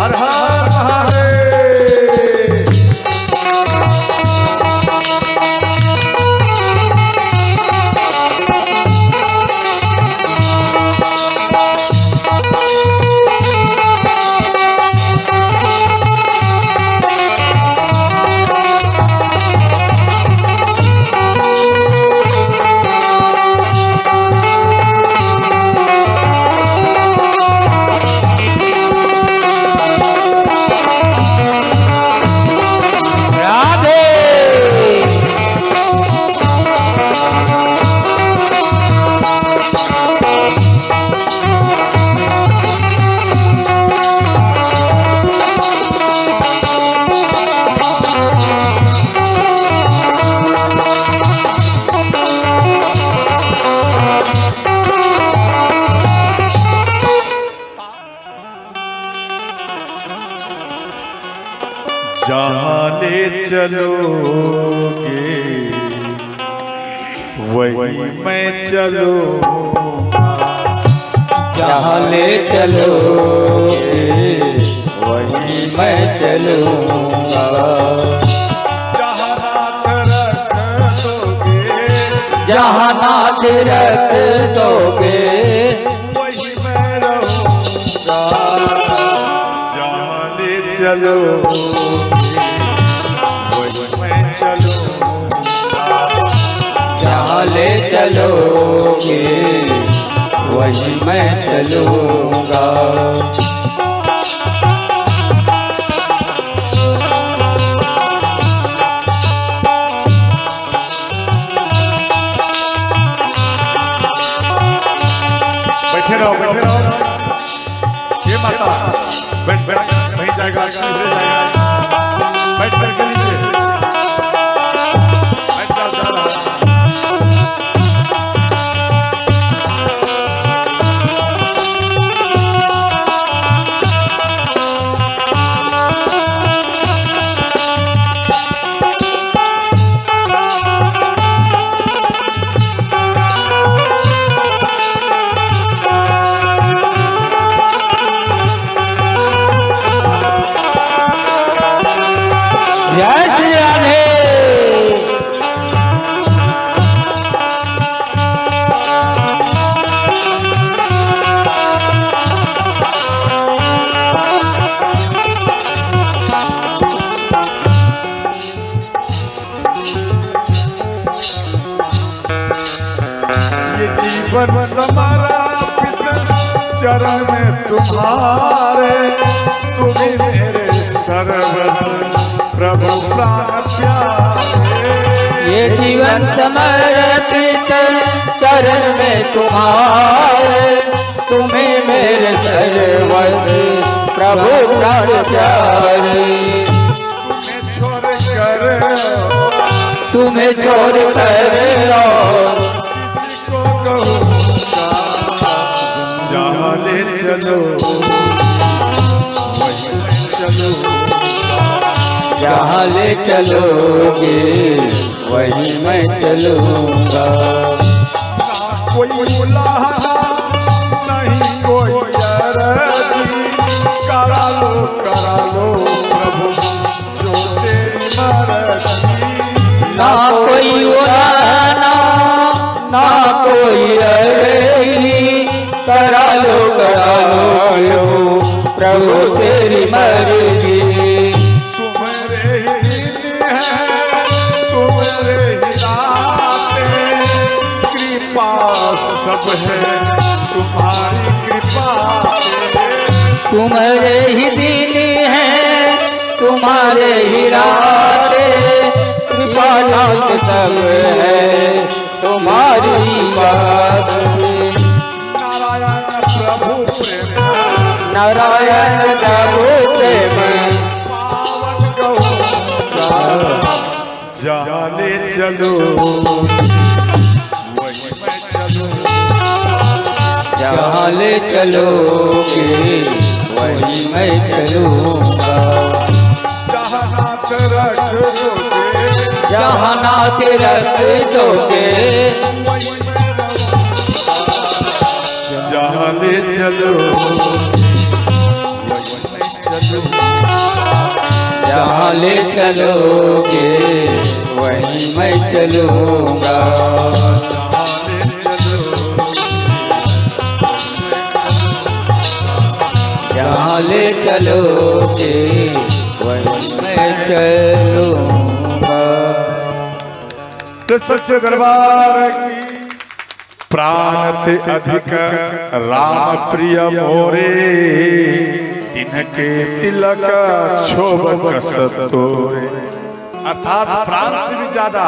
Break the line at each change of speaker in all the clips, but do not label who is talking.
हर हर महादेव। जहाँ ले चलोगे वही मैं चलूँगा।
जहाँ ले चलोगे वही मैं चलूँगा।
जहाँ नाथ रख दोगे
जहाँ नाथ रख दोगे
वही मैं रहूँगा। जहाँ ले चलोगे
जहाँ ले चलोगे वही मैं चलूँगा।
बैठे रहो ये माता बैठ वहीं जाएगा बैठ करके लीजिए।
जय श्री राधे।
ये जीवन समर्पित चरण में तुम्हारे, तुम्हें मेरे सर्वस्व प्रभु प्राण प्यारे।
ये जीवन समर्पित चरण में तुम्हारे, तुम्हें मेरे सर्वस्व प्रभु प्राण प्यारे।
तुम्हें छोड़ कर
किसी
को कहूँगा जहाँ ले चलो वहीं मैं चलूँगा।
जहाँ ले चलोगे वहीं मैं चलूँगा।
कोई बुलाना नहीं कोई अर्जी, करा लो प्रभु जो तेरी मर्जी।
ना कोई बुलाना ना कोई अर्जी, करा लो प्रभु तेरी मर्जी।
तुम्हारे ही दिन है तुम्हारे ही रातें, कृपा सब है तुम्हारी कृपा से।
तुम्हारे ही दिन है तुम्हारे ही रातें, कृपा नाथ सब है तुम्हारी बात।
नारायण प्रभु प्रेम
नारायण प्रभु प्रेम
पावन कहूँगा जहाँ ले चलो वहीं मैं चलूँगा।
जहाँ ले चलोगे वहीं मैं चलूँगा।
जहाँ नाथ रख दोगे
जहाँ नाथ रख दोगे
वहीं मैं रहूँगा। जहाँ ले चलो वहीं मैं
चलूंगा जहाँ ले चलोगे वहीं मैं चलूंगा जहाँ ले चलोगे वहीं मैं चलूंगा।
तो सच्चे दरबार की प्राण ते अधिक राम प्रिय मोरे तिनके तिलक क्षोभ कसतोरे। अर्थात प्राण से भी ज्यादा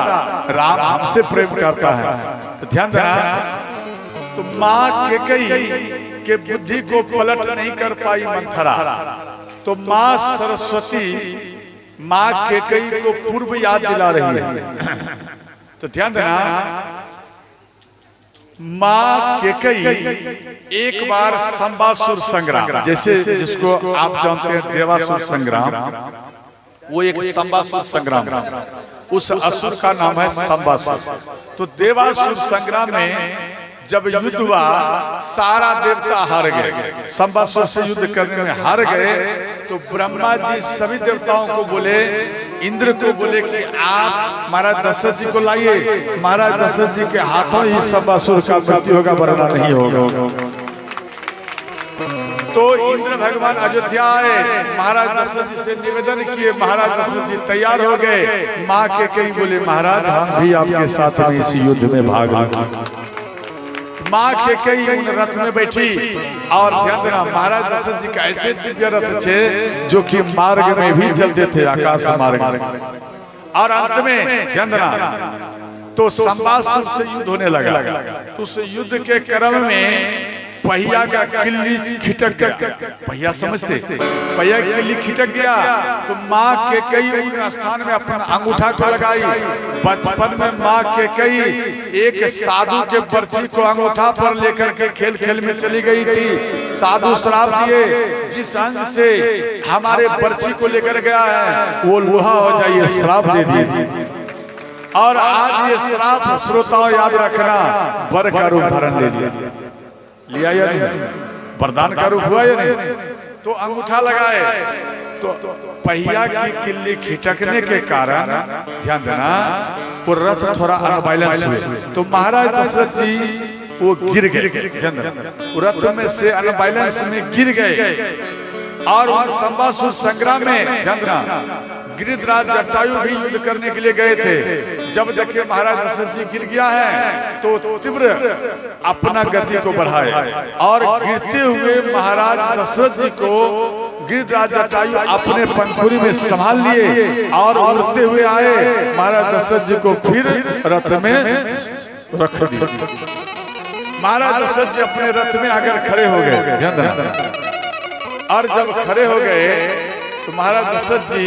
राम हमसे प्रेम करता है। तो ध्यान देना, तो माँ केकई के बुद्धि को पलट नहीं कर पाई मंथरा, तो माँ सरस्वती माँ केकई को पूर्व याद दिला रही है। तो ध्यान देना, माँ केकई एक बार संबासुर संग्राम, जैसे जिसको आप जानते हैं देवासुर संग्राम, वो एक संबासुर संग्राम, उस असुर का नाम है संबासुर। तो देवासुर संग्राम में जब युद्ध हुआ सारा देवता हार गए, संबासुर से युद्ध करने में हार गए। तो ब्रह्मा जी सभी देवताओं को बोले, इंद्र को बोले कि आप महाराज दशरथ जी को लाइए, महाराज दशरथ जी के हाथों ही संबासुर का मृत्यु होगा, वरना नहीं होगा। तो इंद्र भगवान अयोध्या आए, महाराज दशरथ जी से निवेदन किए, महाराज दशरथ जी तैयार हो गए। माँ के कई बोले महाराज हम भी आपके साथ में इस युद्ध में भाग लेंगे। माँ के कई उन रथ में बैठी, और ध्यान देना महाराज दशरथ जी का ऐसे दिव्य रथ थे जो कि मार्ग में भी चलते थे, आकाश मार्ग में। और अंत में ध्यान देना, तो संबासुर से युद्ध होने लगा। उस युद्ध के क्रम में पहिया का किल्ली खिटक गया, पहिया समझते, पहिया की किल्ली खिटक गया। तो माँ के कई उन स्थान में अपना अंगूठा को लगाई। बचपन में माँ के कई एक साधु के बर्छी को अंगूठा पर लेकर के खेल खेल में चली गई थी। साधु श्राप दिए, जिस अंग से हमारे बर्छी को लेकर गया है वो लोहा हो जाइए, श्राप दे दिए। और आज ये श्राप श्रोताओं याद रखना, वर का रूप धारण ले लिया या नहीं, वरदान का रूप हुआ या नहीं। तो अंगूठा लगाए, तो पहिया की किल्ली खिटकने के कारण ध्यान देना वो रथ थोड़ा अनबैलेंस हुए। तो महाराज दशरथ जी वो गिर गए, वो रथ में से अनबैलेंस में गिर गए। और उन संबासुर संग्राम में ध्यान देना गिरिधराज जटायु भी युद्ध करने के लिए गए थे। जब देखे महाराज दशरथ जी गिर गया है तो तीव्र अपना गति को बढ़ाए, और गिरते हुए महाराज दशरथ जी को गिरिधराज जटायु अपने पंखुड़ी में संभाल लिए और उड़ते हुए आए। महाराज दशरथ जी को फिर रथ में रख दिया। महाराज दशरथ जी अपने रथ में आकर खड़े हो गए, ध्यान देना। और जब खड़े हो गए तो महाराज दशरथ जी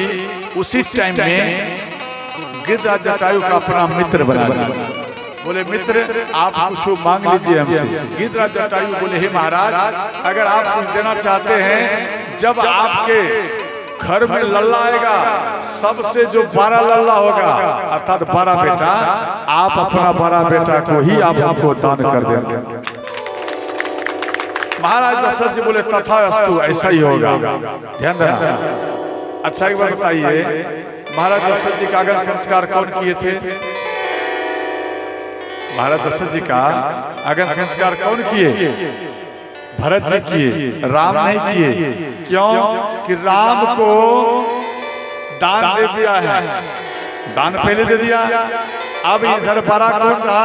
उसी टाइम में गिरिधराज जटायु का अपना मित्र बना लिया। बोले मित्र आप कुछ मांग लीजिए हमसे। गिरिधराज जटायु बोले हे महाराज अगर आप कुछ देना चाहते हैं, जब आपके घर में लल्ला आएगा सबसे जो 12 लल्ला होगा अर्थात 12 बेटा, आप अपना 12 बेटा को ही आप हमको दान कर देंगे। महाराज दशरथ जी बोले तथा अस्तु, ऐसा ही होगा। ध्यान देना। अच्छा एक बात बताइए, महाराज दशरथ जी का अगन संस्कार कौन किए थे? महाराज दशरथ जी का अगन संस्कार कौन किए? भरत जी किए, राम नहीं किए। क्यों? कि राम को दान दे दिया है, दान पहले दे दिया। अब इधर 12 कौन रहा?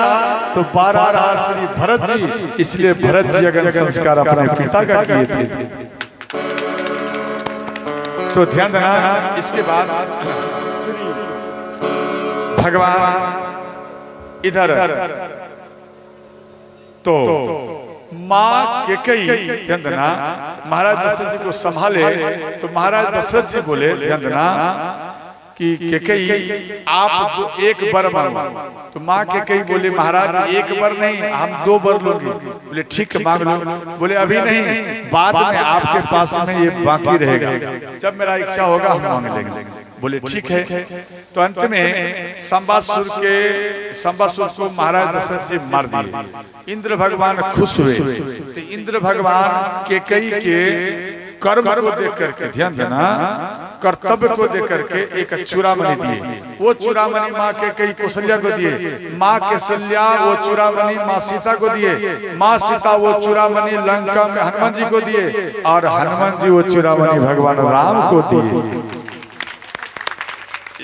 तो 12 रहा श्री भरत जी, इसलिए भरत जी अगन संस्कार अपने पिता का किए थे। तो ध्यान देना। इसके बाद भगवान इधर तो माँ केकई ध्यान देना महाराज दशरथ जी को संभाले। तो महाराज दशरथ जी बोले ध्यान देना कि केकई आप एक वर मांगो। तो माँ केकई बोले महाराज एक वर नहीं, हम 2 वर लोगे। बोले ठीक है मांग लो। बोले अभी नहीं, बाद में आपके पास में ये बाकी रहेगा, जब मेरा इच्छा होगा हम मांग लेंगे। बोले ठीक है। तो अंत में संबासुर को महाराज दशरथ जी मार दिए। इंद्र भगवान खुश हुए। तो इंद्र भगवान केकई के कर्म को देख करके, ध्यान देना, कर्तव्य को देख करके एक चूड़ामणि दिए। वो चूड़ामणि माँ के कई कौशल्या को दिए, माँ कौशल्या वो चूड़ामणि माँ सीता को दिए, माँ सीता वो चूड़ामणि लंका में हनुमान जी को दिए, और हनुमान जी वो चूड़ामणि भगवान राम को दिए।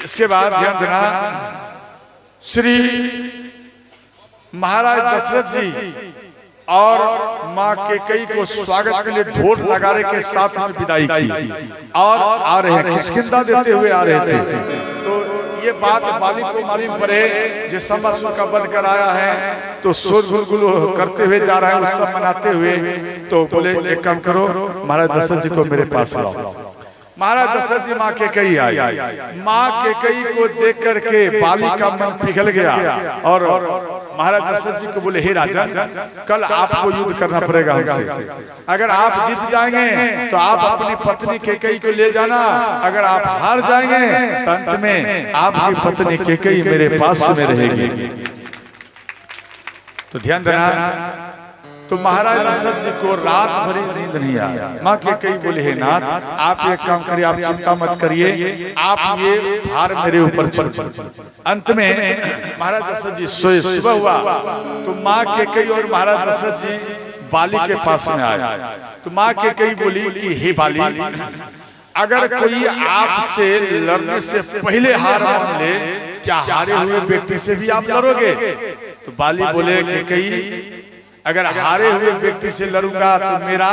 इसके बाद ध्यान देना, श्री महाराज दशरथ जी और माँ केकई को स्वागत के लिए ढोल नगाड़े के साथ में विदाई की और आ रहे हैं, किष्किंधा देते हुए आ रहे थे। तो ये बात बाली को मालूम पड़े, जिस समय का वध कराया है तो शोर गुलगुल करते हुए जा रहा है, उत्सव मनाते हुए। तो बोले एक काम करो, महाराज दशरथ जी को मेरे पास लाओ। महाराज दशरथ जी माँ केकई आई। माँ केकई को देख करके बाली का मन पिघल गया और महाराज दशरथ जी को बोले, हे राजा, कल आपको युद्ध करना पड़ेगा हमसे। अगर आप जीत जाएंगे तो आप अपनी पत्नी केकई को ले जाना, अगर आप हार जाएंगे तो अंत में आपकी पत्नी केकई मेरे पास में रहेगी। तो ध्यान देना, तो महाराज दशरथ जी को रात भरी नींद नहीं आया। माँ केकई बोले, हे नाथ, आप एक काम करिए, आप चिंता मत करिए, आप ये भार मेरे ऊपर छोड़। अंत में महाराज दशरथ जी सोए। सुबह हुआ तो माँ केकई और महाराज दशरथ जी बाली के पास में आए। तो माँ केकई बोली कि हे बाली, अगर कोई आपसे लड़ने से पहले हार मान ले, क्या हारे हुए व्यक्ति से भी आप लड़ोगे? तो बाली बोले, केकई, अगर हारे हुए व्यक्ति से लड़ूंगा तो मेरा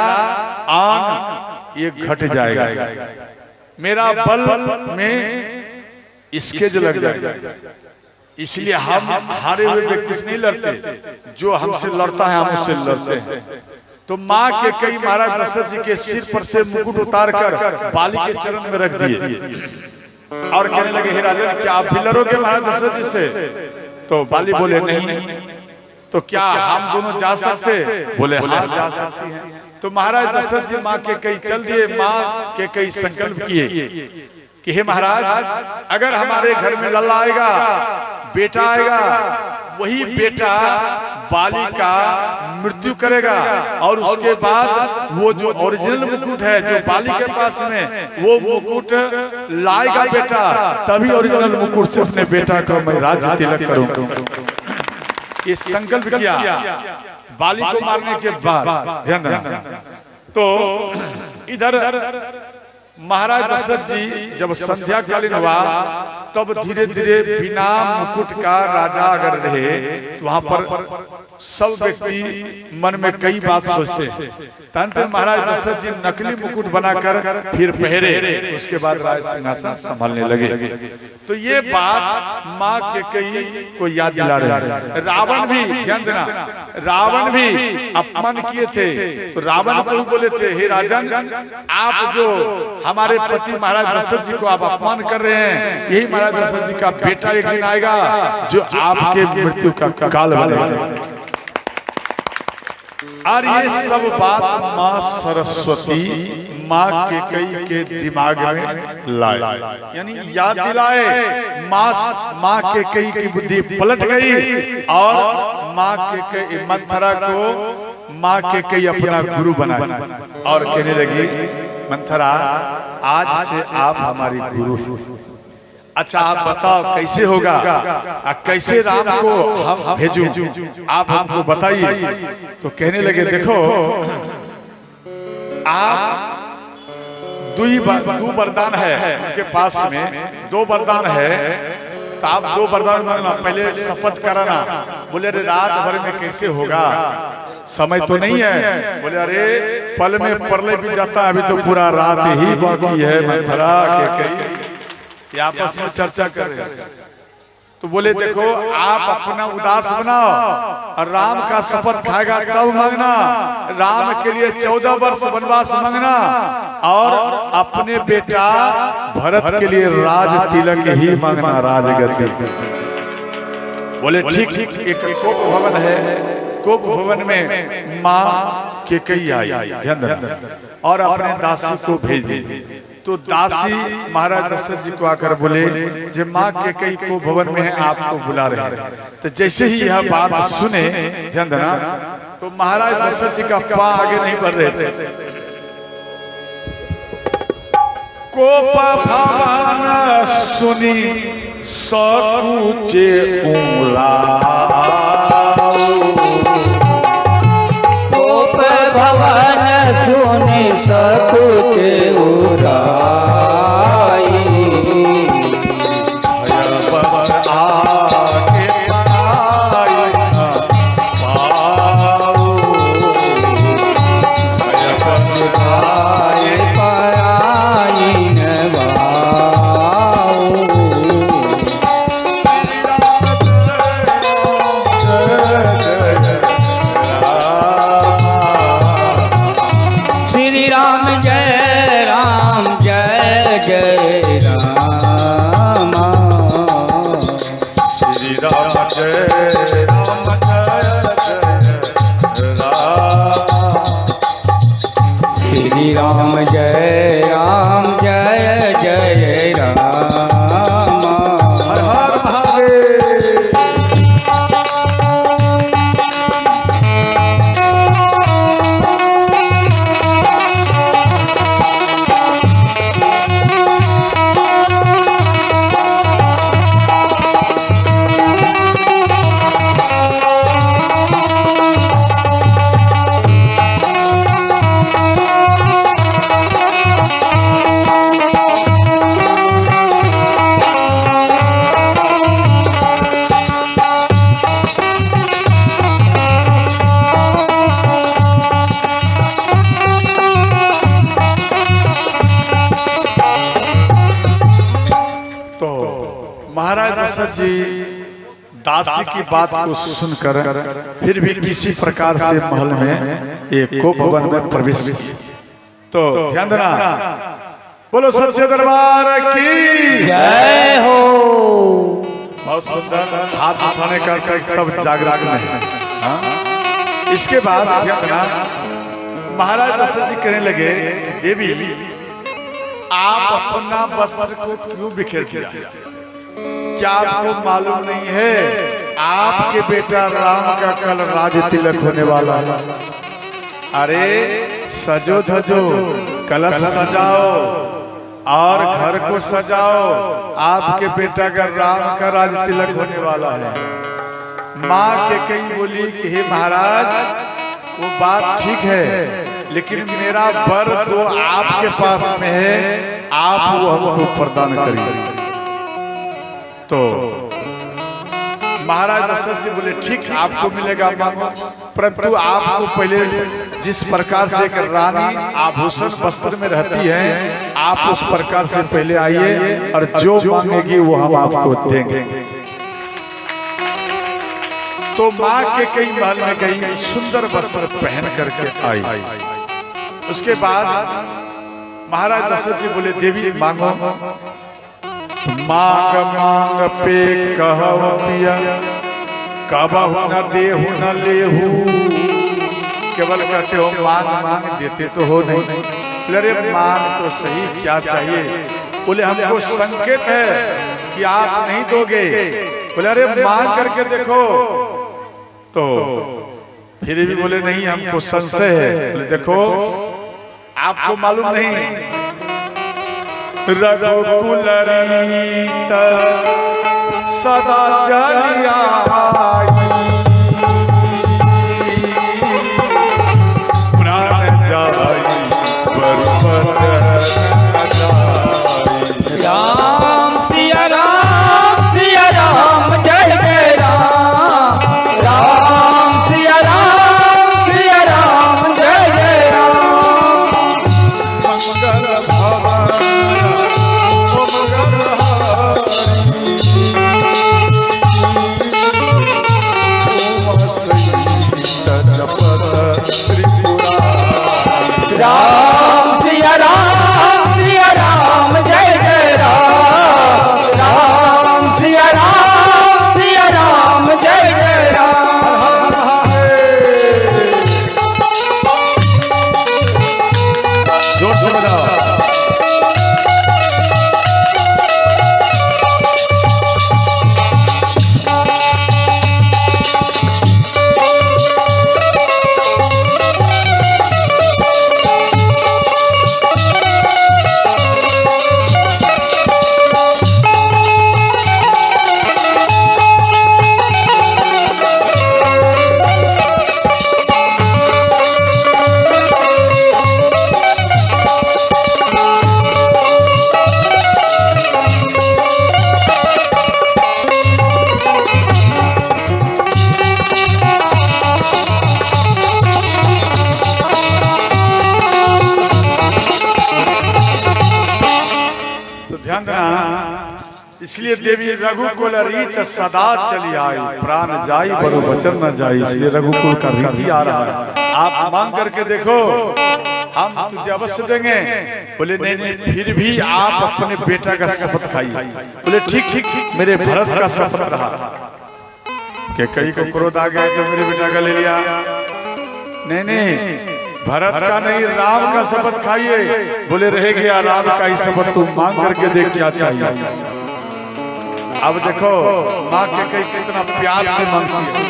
आन ये घट जाएगा, मेरा बल में इसके जो लग जाएगा, इसलिए हम हारे हुए व्यक्ति से नहीं लड़ते, जो हमसे लड़ता है हम उससे लड़ते हैं। तो माँ केकई महाराज दशरथ जी के सिर पर से मुकुट उतार कर बाली के चरण में रख दिए और कहने लगे, हे राजा, क्या आप भी लड़ोगे महाराज दशरथ जी से? तो बाली बोले, नहीं। तो क्या हम दोनों जा सकते? बोले, हाँ जा सकते हैं। तो महाराज दशरथ जी माँ केकई चल दिए। माँ केकई संकल्प किए कि हे महाराज, अगर हमारे घर में लल्ला आएगा, बेटा आएगा, वही बेटा बाली का मृत्यु करेगा और उसके बाद वो जो ओरिजिनल मुकुट है जो बाली के पास में, वो मुकुट लाएगा बेटा, तभी ओरिजिनल मुकुट से अपने बेटा को मैं राज्य तिलक करूंगा। ये संकल्प किया बाली को मारने के बाद। ध्यान देना, तो इधर महाराज दशरथ जी जब संध्या कालीन हुआ, तब धीरे धीरे बिना मुकुट का राजा अगर रहे तो वहां पर सब व्यक्ति मन में कई बात सोचते हैं। तंत्र महाराज दशरथ जी नकली मुकुट बनाकर फिर पहरे, उसके बाद राज सिंहासन संभालने लगे। तो ये बात माँ केकई को याद दिला रहे। रावण भी, ध्यान देना, रावण भी अपमान किए थे। तो रावण को बोले थे, हे राजन, आप जो हमारे पति महाराज दशरथ जी को आप अपमान कर रहे हैं, यही महाराज दशरथ जी का बेटा एक दिन आएगा जो आपके मृत्यु का काल बनेगा। और ये सब बात माँ सरस्वती माँ केकई के दिमाग में लाए, यानी याद दिलाए। माँ केकई की बुद्धि पलट गई और माँ केकई मंथरा को माँ केकई अपना गुरु बनाया और कहने लगी, मंथरा, आज से आप हमारी गुरु हैं। अच्छा आप बताओ कैसे होगा, कैसे राम को हम भेजूं, आप हमको बताइए। तो कहने लगे, देखो आप दो वरदान है उनके पास में, 2 वरदान है, तो आप 2 वरदान मांगना, पहले शपथ कराना। बोले, अरे रात भर में कैसे होगा, समय तो नहीं है। बोले, अरे पल में परले भी जाता है, अभी तो पूरा रात ही बाकी है। मंथरा केकई ये आपस में चर्चा कर रहे हैं। तो बोले, देखो आप अपना उदास बनाओ और राम का शपथ खाएगा तब मांगना। राम के लिए 14 वर्ष वनवास मांगना और अपने बेटा भरत के लिए राज तिलक ही मांगना, राजगद्दी। बोले, ठीक। एक कोप भवन है, कोप भवन में माँ केकई आई, ध्यान देना, और अपने दासी को भेज दी। तो दासी महाराज दशरथ जी को आकर बोले, जब माँ केकई को भवन में है, आपको बुला रहे हैं। तो जैसे ही यह बात सुने, ध्यान देना, तो महाराज दशरथ जी का पांव आगे नहीं बढ़ रहे थे। कोप भवन सुनी सकुचे
कोप भवन सुनी सकुचे उराई
बस आगे
राम जय राम जय जय राम।
हर हर महादेव। महाराज दशरथ जी दासी की बात को सुनकर फिर भी किसी प्रकार से महल में एक को भवन में प्रवेश किए। तो ध्यान देना, बोलो सच्चे दरबार की
जय हो।
बहुत सुंदर हाथ उठाने का सब जागरण में है। इसके बाद ध्यान देना, महाराज दशरथ जी कहने लगे, देवी आप अपना वस्त्र को क्यों बिखेर दिया? क्या आपको मालूम नहीं है आपके बेटा राम का कल राज तिलक होने वाला है? अरे सजो धजो, कलश सजाओ और घर को सजाओ, आपके बेटा का राम का राज तिलक होने वाला है। माँ के कई बोली कि हे महाराज वो बात ठीक है, लेकिन मेरा वर तो आपके पास में है, आप वो हमको प्रदान करिए। तो महाराज दशरथ जी बोले ठीक आपको मिलेगा मांगो, परंतु आपको पहले जिस प्रकार से एक रानी आभूषण वस्त्र में रहती है आप उस प्रकार से पहले आइए और जो मांगेगी वो हम आपको देंगे। तो माँ के कई महल में गई, सुंदर वस्त्र पहन करके आई। उसके बाद महाराज दशरथ जी बोले देवी मांगो। मांग मांग पे कहव पिया, कबहु न देहु न लेहु। केवल कहते हो मांग मांग, देते तो हो नहीं। अरे मांग तो सही, क्या चाहिए? बोले हमको संकेत है कि आप नहीं दोगे। बोले अरे मांग करके देखो। तो फिर भी बोले नहीं हमको संशय है। बोले देखो आपको मालूम नहीं, रघुकुल रीत सदा चली आई, प्राण जाई बरपत न जाई।
राम सिया राम जय जय राम। राम सिया राम जय जय राम।
मंगल भवन मंगल ध्यान देना, इसलिए देवी रघुकुल रीत सदा चली आई, प्राण जाई बरु वचन न जाई, इसलिए रघुकुल का रीति आ रहा है। आप मांग करके देखो, हम तुझे अवश्य देंगे। बोले नहीं नहीं, फिर भी आप अपने बेटा का शपथ खाइए। बोले ठीक ठीक, मेरे भरत का शपथ रहा। कि कई को क्रोध आ गया तो मेरे बेटा का ले लिया। नहीं नहीं, भरत का नहीं, राम का शपथ खाइए। बोले रह गया राम का ही शपथ, तू मांग करके देख क्या चाहिए। अब देखो माँ के कई कितना प्यार से मांगती है।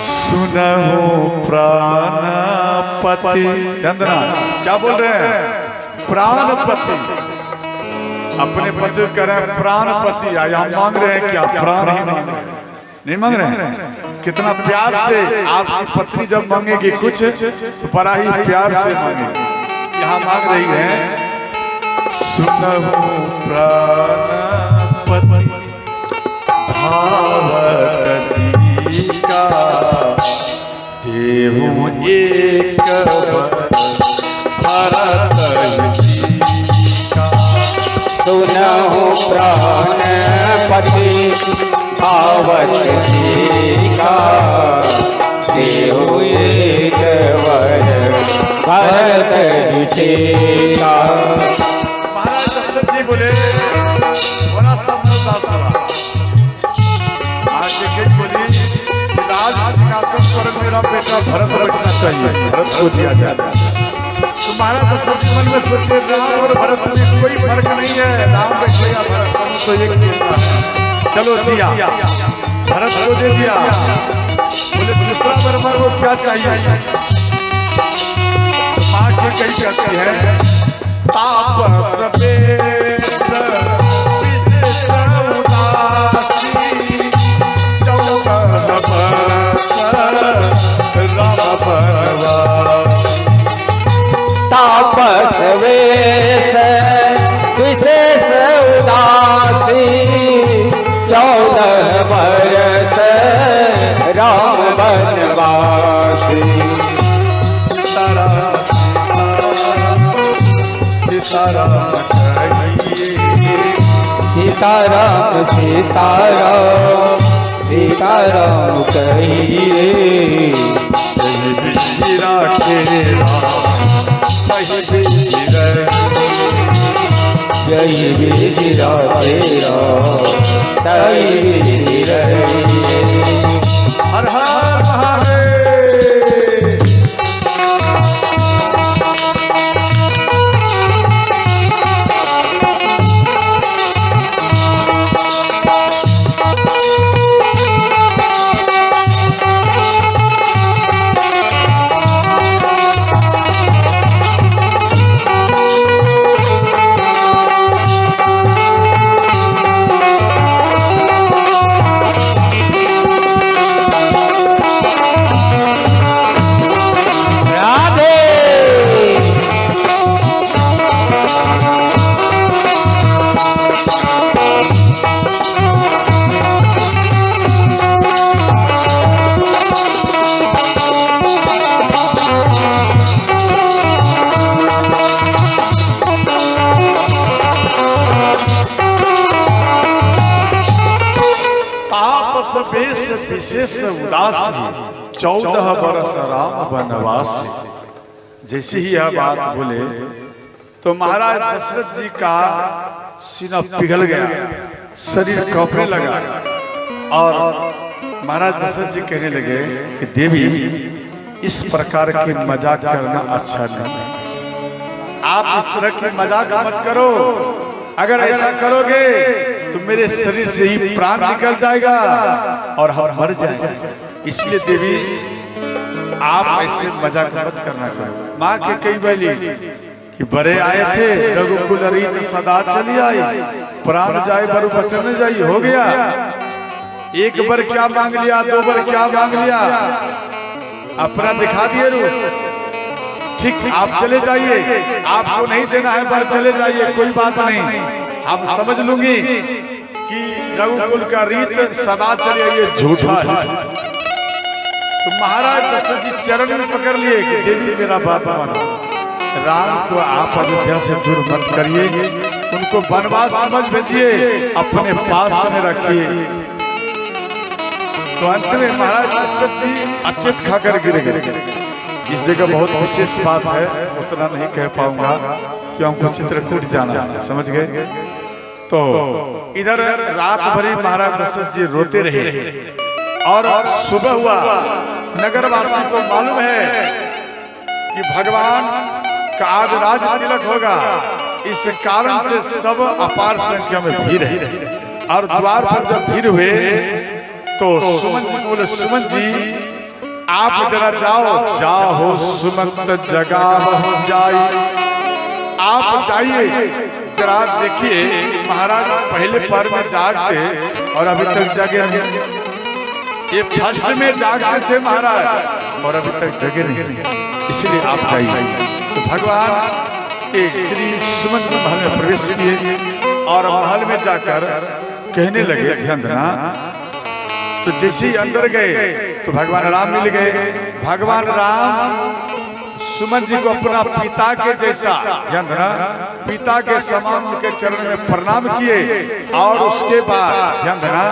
सुनहु प्राणपति, चंद्रा क्या बोल रहे हैं? प्राणपति, अपने पति करें प्राणपति। यहाँ मांग रहे हैं क्या? प्राण ही मांग रहे हैं, नहीं मांग रहे हैं। कितना प्यार से आपकी पत्नी जब मांगेगी कुछ तो बड़ा ही प्यार से मांगेगी। यहाँ मांग रही है सुनहु प्राणपति भारत जी का, देहु एक भारत जी का।
सुनहु प्राणपति आवत जी का, देहु एक वर भरत जी का।
महाराज दशरथ जी बोले बड़ा समझदार हुआ। आगे के बोली राज सिंहासन पर मेरा बेटा भरत बैठना चाहिए, भरत को दिया जाए। तो महाराज दशरथ जी मन में सोचे राम और भरत में कोई फर्क नहीं है, राम बैठे या भरत तो एक जैसा है। चलो दिया, भरत को दे दिया। बोले दूसरा बरबर वो क्या चाहिए? तो माँ के कई कहती है तापस बेश विशेष उदासी, 14 बरस राम बनवासी।
तापस वेश विशेष उदासी, 14 बरस राम बनवासी।
सीताराम
सीताराम सीताराम सीताराम कहिए।
कहीं बीरा तेरा कहीं बीरा,
जय बीरा तेरा कहीं बीरा।
हर हर महादेव। विशेष उदासी, 14 बरस राम बनवासी। जैसे ही यह बात बोले तो महाराज दशरथ जी का सीना पिघल गया, शरीर कांपने लगा। और महाराज दशरथ जी कहने लगे कि देवी इस प्रकार के मजाक करना अच्छा नहीं। आप इस तरह की मजाक मत करो। अगर ऐसा करोगे तो मेरे शरीर से ही प्राण निकल जाएगा और हम मर जाएंगे। इसलिए देवी आप ऐसे मजाक मत करना करो। माँ के कई बोली कि बड़े आए थे रघुकुल रीत सदा चली आई, प्राण जाए बरु वचन न जाई। हो गया, एक बार क्या मांग लिया, 2 बार क्या मांग लिया, अपना दिखा दिए रूप। ठीक, आप चले जाइए, आपको नहीं देना है पर चले जाइए, कोई बात नहीं, हम समझ लूंगी कि रघुकुल का रीत सदा चले, ये झूठा है। तो महाराज दशरथ जी चरण में पकड़ लिए कि देवी मेरा बात मानो। राम को आप अयोध्या से दूर मत करिए, उनको वनवास समझ भेजिए, अपने पास में रखिए। तो अंत में महाराज दशरथ जी अच्युत खाकर गिर गए। इस जगह बहुत विशेष बात है, उतना नहीं कह पाऊंगा कि हमको चित्रकूट जाना है, समझ गए। तो इधर रात भरी महाराज दशरथ जी रोते रहे और सुबह हुआ। नगरवासी को मालूम है कि भगवान का आज राज तिलक होगा, इस कारण से सब अपार संख्या में भीड़ है। और द्वार पर जब भीड़ हुए तो सुमन जी बोले, सुमन जी आप जरा जाओ। जाओ सुमंत जगह जाई, आप जाइए जरा देखिए महाराज पहले पर में जागते और अभी तक जगे नहीं। ये फर्स्ट में जागते थे महाराज और अभी तक जगे नहीं, इसलिए आप जाइए। तो भगवान एक श्री सुमन महल में प्रवेश किए और महल में जाकर कहने लगे, ध्यान देना। तो जैसे ही अंदर गए तो भगवान राम मिल गए। भगवान राम सुमन जी को अपना पिता के जैसा, ध्यान देना, पिता के समान उनके चरण में प्रणाम किए और उसके बाद ध्यान देना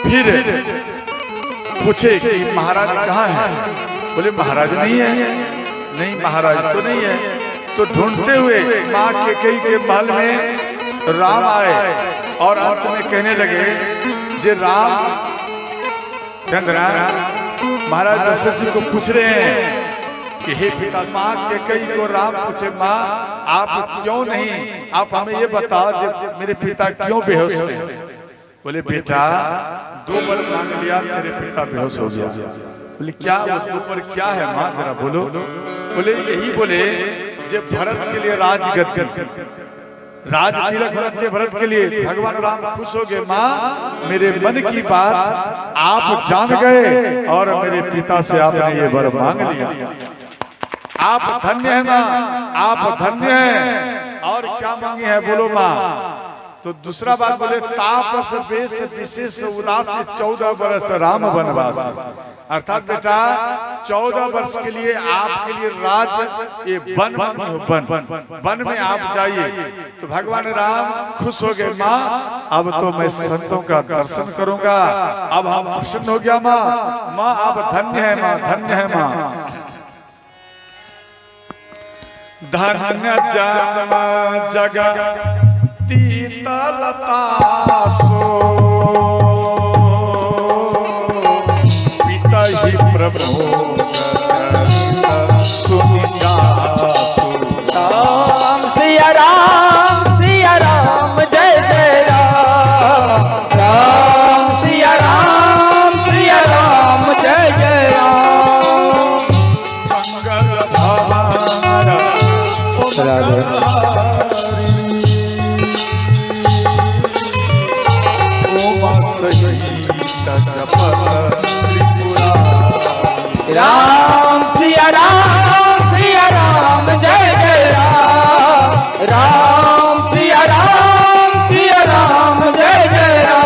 फिर पूछे कि महाराज कहाँ हैं? बोले महाराज नहीं है। नहीं महाराज तो नहीं है। तो ढूंढते हुए माँ कैकेयी के महल में राम आए और अंत में कहने लगे, जे राम, ध्यान देना, महाराज दशरथ जी को पूछ रहे हैं कि हे पिता। माँ कैकेयी को राम पूछे, माँ आप क्यों नहीं, आप हमें ये बताओ जब मेरे पिता क्यों बेहोश हुए? बोले बेटा 2 वर मांग लिया, तेरे पिता बेहोश हो गया। बोले क्या वो 2 वर क्या है माँ, जरा बोलो। बोले यही बोले जे भरत के लिए राजगद्दी, राज तिलक होना चाहिए भरत के लिए। भगवान राम खुश हो गए, माँ मेरे मन की बात आप जान गए और मेरे पिता से आपने ये वर मांग लिया। आप धन्य है माँ, आप धन्य हैं। और क्या मांगी है बोलो माँ। तो दूसरा बात बोले, तापस वेश विशेष उदासी 14 वर्ष राम वनवास। अर्थात बेटा 14 वर्ष के लिए आपके लिए राज ये वन में आप जाइए। तो भगवान राम खुश हो गए, माँ अब तो मैं संतों का दर्शन करूंगा, अब हम प्रसन्न हो गया माँ। माँ आप धन्य है माँ, धन्य है माँ। धन्य जन्म जगती तलता सो, पिता ही प्रभु सुनिता सो।
राम सिया राम जय जय राम। राम सिया राम जय जय राम।
मंगल भारा
राम सिया राम जय जय राम। राम सिया राम जय जय राम।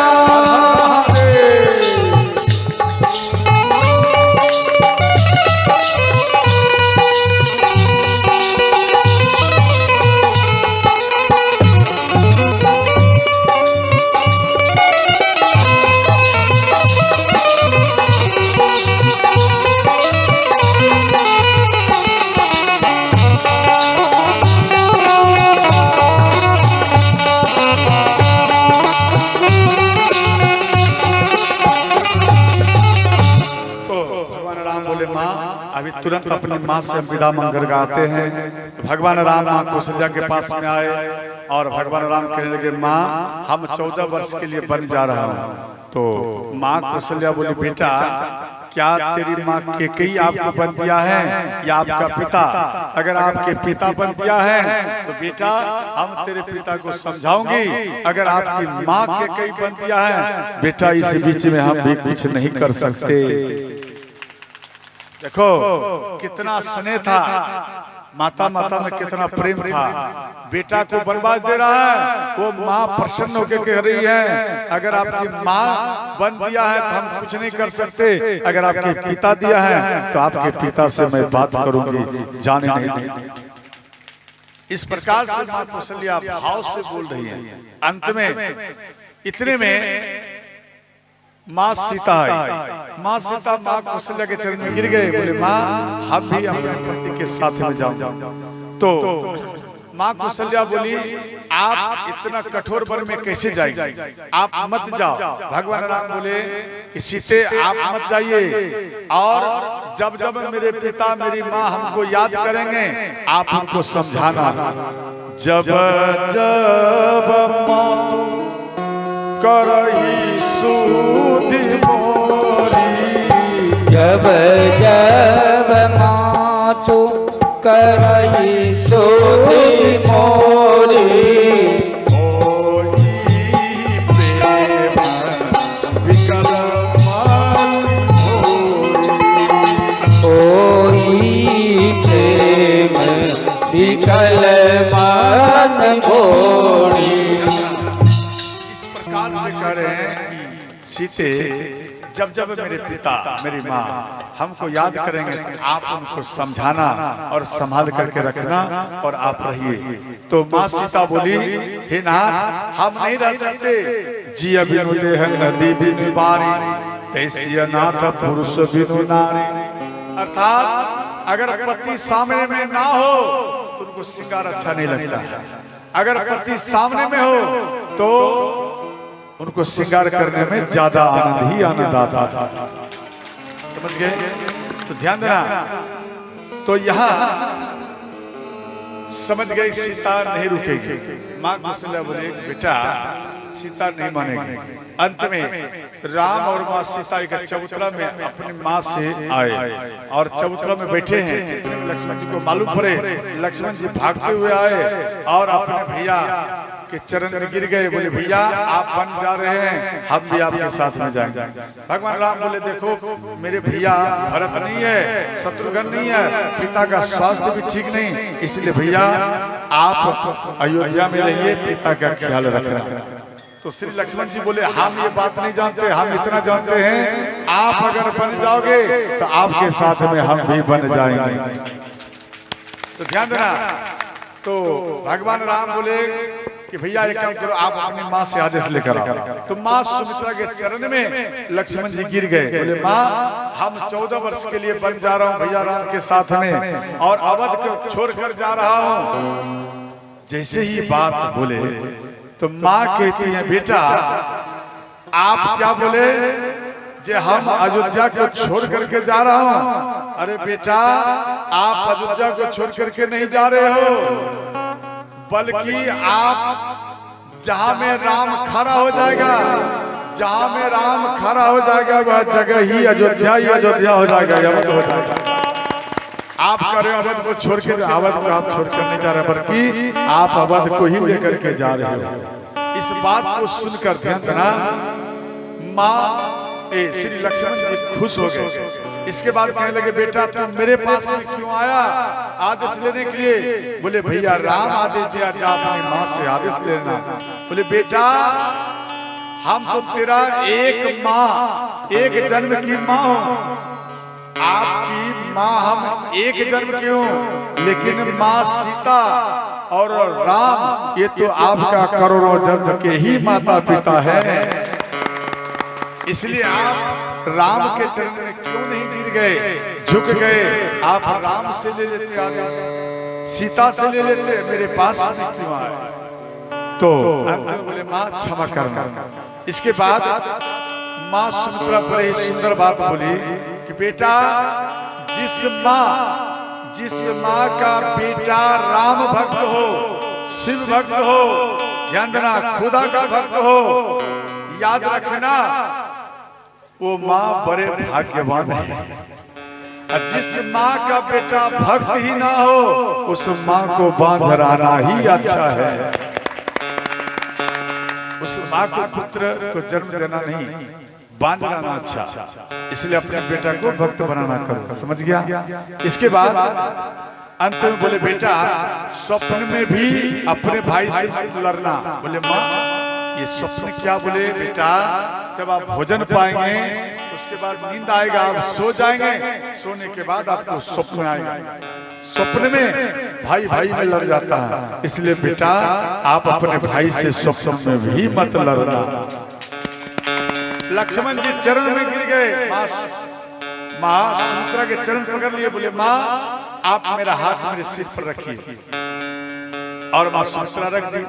अभी तुरंत अपनी माँ से विदा मंगल गाते हैं। भगवान राम माँ कौशल्या के पास में आए और भगवान राम कहने लगे, माँ हम 14 वर्ष के लिए बन जा रहा हूँ। तो माँ कौशल्या बोली, बेटा क्या तेरी माँ कैकेयी आपको बन दिया है या आपका पिता? अगर आपके पिता बन दिया है तो बेटा हम तेरे पिता को समझाऊंगी। अगर आपकी माँ कैकेयी बन दिया है बेटा इस बीच में हम भी कुछ नहीं कर सकते। देखो कितना स्नेह था, माता में कितना प्रेम था। बेटा को बर्बाद दे रहा है, वो माँ प्रसन्न होकर कह रही है अगर आपकी माँ बन दिया है तो हम कुछ नहीं कर सकते, अगर आपके पिता दिया है तो आपके पिता से मैं बात करूंगी, जाने नहीं। इस प्रकार से मां कौशल्या भाव से बोल रही है। अंत में इतने में मां सीता आई। मां सीता मां कौशल्या के चरण में गिर गए, बोले मां हम भी अपने पति के साथ में जाऊं। तो मां कौशल्या बोली आप इतना कठोर वन में कैसे जाएंगे, आप मत जाओ। भगवान राम बोले कि सीते आप मत जाइए, और जब जब मेरे पिता मेरी माँ हमको याद करेंगे आप उनको समझाना। जब जब माँ करही सुधि मोरी,
जब जब मातु करही सुधि मोरी, विकल मन घोड़ी।
इस प्रकार से कह रहे हैं कि सीते जब जब मेरे पिता मेरी माँ हमको याद करेंगे तो आप उनको समझाना और संभाल करके रखना और आप रहिए। तो माँ सीता बोली हे नाथ हम नहीं रह सकते, जिया बिनु देह नदी बिनु बारी, तैसिया नाथ पुरुष बिनु नारी। अर्थात अगर पति सामने में ना हो तो उनको श्रृंगार अच्छा नहीं लगता, अगर पति सामने में हो तो उनको श्रृंगार करने में ज्यादा आनंद ही आनंद आता है। समझ गए? तो ध्यान देना। तो यहाँ समझ गए सीता नहीं रुकेगी। माँ कौशल्या बोले बेटा सीता नहीं मानेगी। अंत में राम और माँ सीता एक चबूतरा में अपनी माँ से आए और चबूतरा में बैठे हैं। लक्ष्मण जी को मालूम पड़े, लक्ष्मण जी भागते हुए आए और अपने भैया के चरण में गिर गए। बोले भैया आप बन जा रहे हैं, हम भी आपके साथ में जाएंगे। भगवान राम बोले देखो मेरे भैया भरत नहीं है, शत्रुघ्न नहीं है, पिता का स्वास्थ्य भी ठीक नहीं, इसलिए भैया आप अयोध्या में रहिए, पिता का ख्याल रखना। तो श्री लक्ष्मण जी बोले हम ये बात नहीं जानते, हम इतना जानते हैं आप अगर बन जाओगे तो आपके साथ में हम भी बन जाएंगे। तो ध्यान देना। तो भगवान राम बोले कि भैया एक काम करो आप अपनी माँ से आदेश लेकर आओ। तो माँ सुमित्रा के चरण में लक्ष्मण जी गिर गए। बोले माँ हम 14 वर्ष के लिए बन जा रहा हूँ भैया राम के साथ में और अवध को छोड़कर जा रहा हूँ। जैसे ही बात बोले तो माँ कहती है बेटा आप क्या बोले जे हम अयोध्या को छोड़ करके जा रहा हूँ। अरे बेटा आप अयोध्या को छोड़ करके नहीं जा रहे हो, बल्कि आप जहां में राम खड़ा हो जाएगा, जहां में राम खड़ा हो जाएगा वह जगह ही अयोध्या हो जाएगा, अवध हो जाएगा। आप करें अवध को छोड़ के, अवध को आप छोड़कर नहीं जा रहे बल्कि आप अवध को ही लेकर के जा रहे हो। इस बात को सुनकर ध्यान देना माँ श्री लक्ष्मण जी खुश हो गए। इसके बाद कहने लगे बेटा तुम मेरे पास में क्यों आया आदेश लेने के लिए। बोले भैया राम आदेश दिया जा अपनी माँ से आदेश लेना। बोले बेटा हम तो तेरा एक माँ एक जन्म की माँ हो, आपकी माँ हम एक जन्म के हो, लेकिन माँ सीता और राम ये तो आपका करोड़ों जन्म के ही माता पिता है, इसलिए आप राम के चरण में क्यों नहीं गिर गए, झुक गए। आप राम से ले लेते आदेश, सीता से ले लेते, मेरे पास क्यों आए। तो बोले माँ क्षमा करना। इसके बाद माँ सुमित्रा पर ही सुंदर बात बोली कि बेटा जिस माँ का बेटा राम भक्त हो, शिव भक्त हो, ध्यान देना खुदा का भक्त हो, याद रखना वो माँ बड़े भाग्यवान है। जिस माँ का बेटा भक्त ही ना हो उस माँ को बांध रहना ही अच्छा है। उस माँ को पुत्र को जन्म देना नहीं, बांध रहना अच्छा, इसलिए अपने बेटा को भक्त बनाना करो। समझ गया? इसके बाद अंत में बोले बेटा स्वप्न में भी अपने भाई से लड़ना। बोले माँ ये स्वप्न क्या। बोले बेटा जब आप भोजन पाएंगे उसके बाद नींद आएगा, आप सो जाएंगे, सोने के बाद आपको स्वप्न आएगा, स्वप्न में भाई भाई में लड़ जाता है। इसलिए बेटा आप अपने भाई से स्वप्न में भी मत लड़ना। लक्ष्मण जी चरण में गिर गए, माँ सुमित्रा के चरण पकड़ लिए, बोले माँ आप मेरा हाथ मेरे सिर पर रखिए, और माँ सुमित्रा रख दी।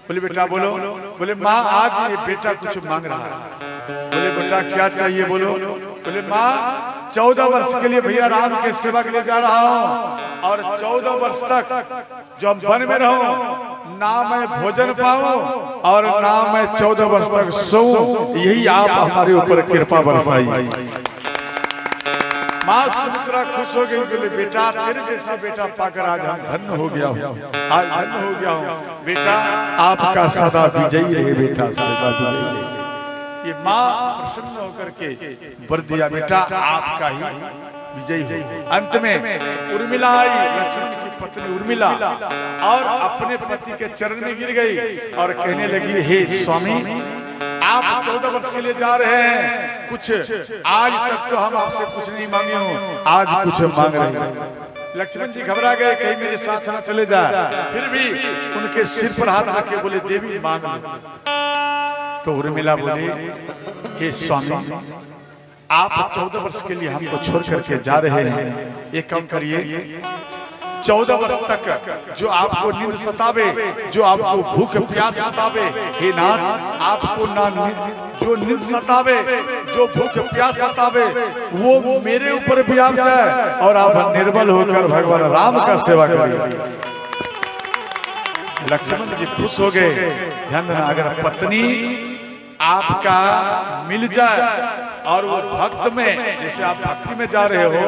बोले बेटा बोलो, बोले माँ आज ये बेटा कुछ मांग रहा है। बोले बेटा क्या चाहिए बोलो। बोले माँ 14 वर्ष के लिए भैया राम के सेवा के लिए जा रहा हूँ, और 14 वर्ष तक जो हम वन में रहूं, ना मैं भोजन पाऊं और ना मैं 14 वर्ष तक सोऊं, यही आप हमारे ऊपर कृपा बरसाई। माँ सुमित्रा खुश हो गई, बोले बेटा तेरे जैसा बेटा पाकर आज हम धन्य हो गया हूँ, आज धन्य हो गया हूँ। बेटा आपका सदा विजयी रहे, बेटा सदा विजयी रहे। ये माँ प्रसन्न होकर के वर दिया, बेटा आपका ही विजयी हो। अंत में उर्मिला आई, लक्ष्मण की पत्नी उर्मिला, और अपने पति के चरण में गिर गई और कहने लगी, हे स्वामी आप 14 वर्ष के लिए जा रहे हैं, कुछ आज तक तो हम आपसे कुछ नहीं मांगे हो, आज कुछ मांग रहे हैं। लक्ष्मण जी घबरा गए, कहीं मेरे साथ न चले जाए, फिर भी उनके सिर पर हाथ रख के बोले देवी मांग लो। तो उर्मिला बोले, हे स्वामी आप 14 वर्ष के लिए हमको छोड़ करके जा रहे हैं, एक काम करिए 14 वर्ष तक जो आपको नींद सतावे, जो आपको भूख प्यास सतावे, हे नाथ आपको ना जो नींद सतावे, जो भूख प्यास सतावे, वो मेरे ऊपर भी आ जाए और आप निर्बल होकर भगवान राम का सेवा करिए। लक्ष्मण जी खुश हो गए। ध्यान देना, अगर पत्नी आपका मिल जाए और वो भक्त में, जैसे आप भक्ति में जा रहे हो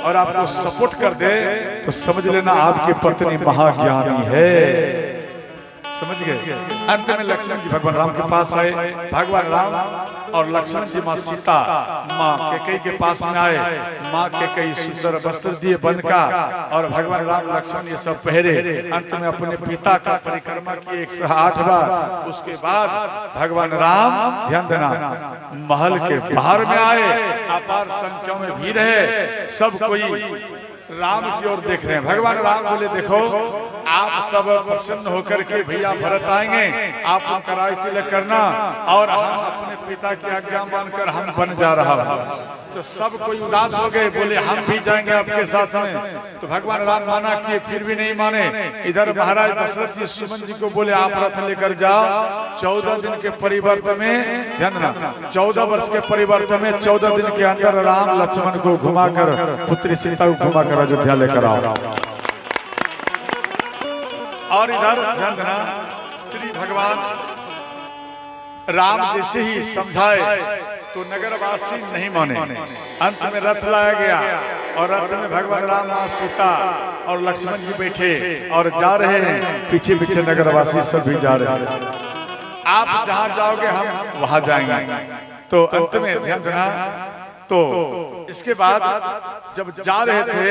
और आपको सपोर्ट कर दे, तो समझ लेना आपकी पत्नी महाज्ञानी है। समझ गए। अंत में लक्ष्मण जी भगवान राम के पास आए। भगवान राम और लक्ष्मण जी माँ सीता माँ कैकेयी के पास में आए। माँ कैकेयी सुंदर वस्त्र दिए बन का, और भगवान राम लक्ष्मण ये सब पहरे। अंत में अपने पिता का परिक्रमा किए 108 बार। उसके बाद भगवान राम, ध्यान देना, महल के बाहर में आए। अपार संख्या में भीड़ है, सब कोई राम की ओर देख रहे हैं। भगवान राम बोले, देखो आप सब प्रसन्न होकर के भैया भरत आएंगे, आप उनका राज तिलक करना, और हम अपने पिता की आज्ञा मानकर हम बन जा रहा है। तो सब कोई उदास हो गए, बोले हम भी जाएंगे आपके साथ में। तो भगवान राम माना किए, फिर भी नहीं माने। इधर महाराज दशरथ जी सुमन जी को बोले, आप रथ लेकर जाओ, 14 दिन के परिवर्तन में, ध्यान देना, 14 वर्ष के परिवर्तन में 14 दिन के अंदर राम लक्ष्मण को घुमाकर, पुत्री सीता को घुमाकर अयोध्या लेकर आओ। और इधर ध्यान देना, श्री भगवान राम जैसे ही समझाए तो नगरवासी नहीं माने। अंत में रथ लाया गया, और रथ में भगवान राम, माँ सीता और लक्ष्मण जी बैठे और जा रहे हैं। पीछे पीछे नगरवासी सब भी जा रहे हैं। आप जहां जाओगे हम वहां जाएंगे। तो अंत में ध्यान देना, तो इसके बाद जब जा रहे थे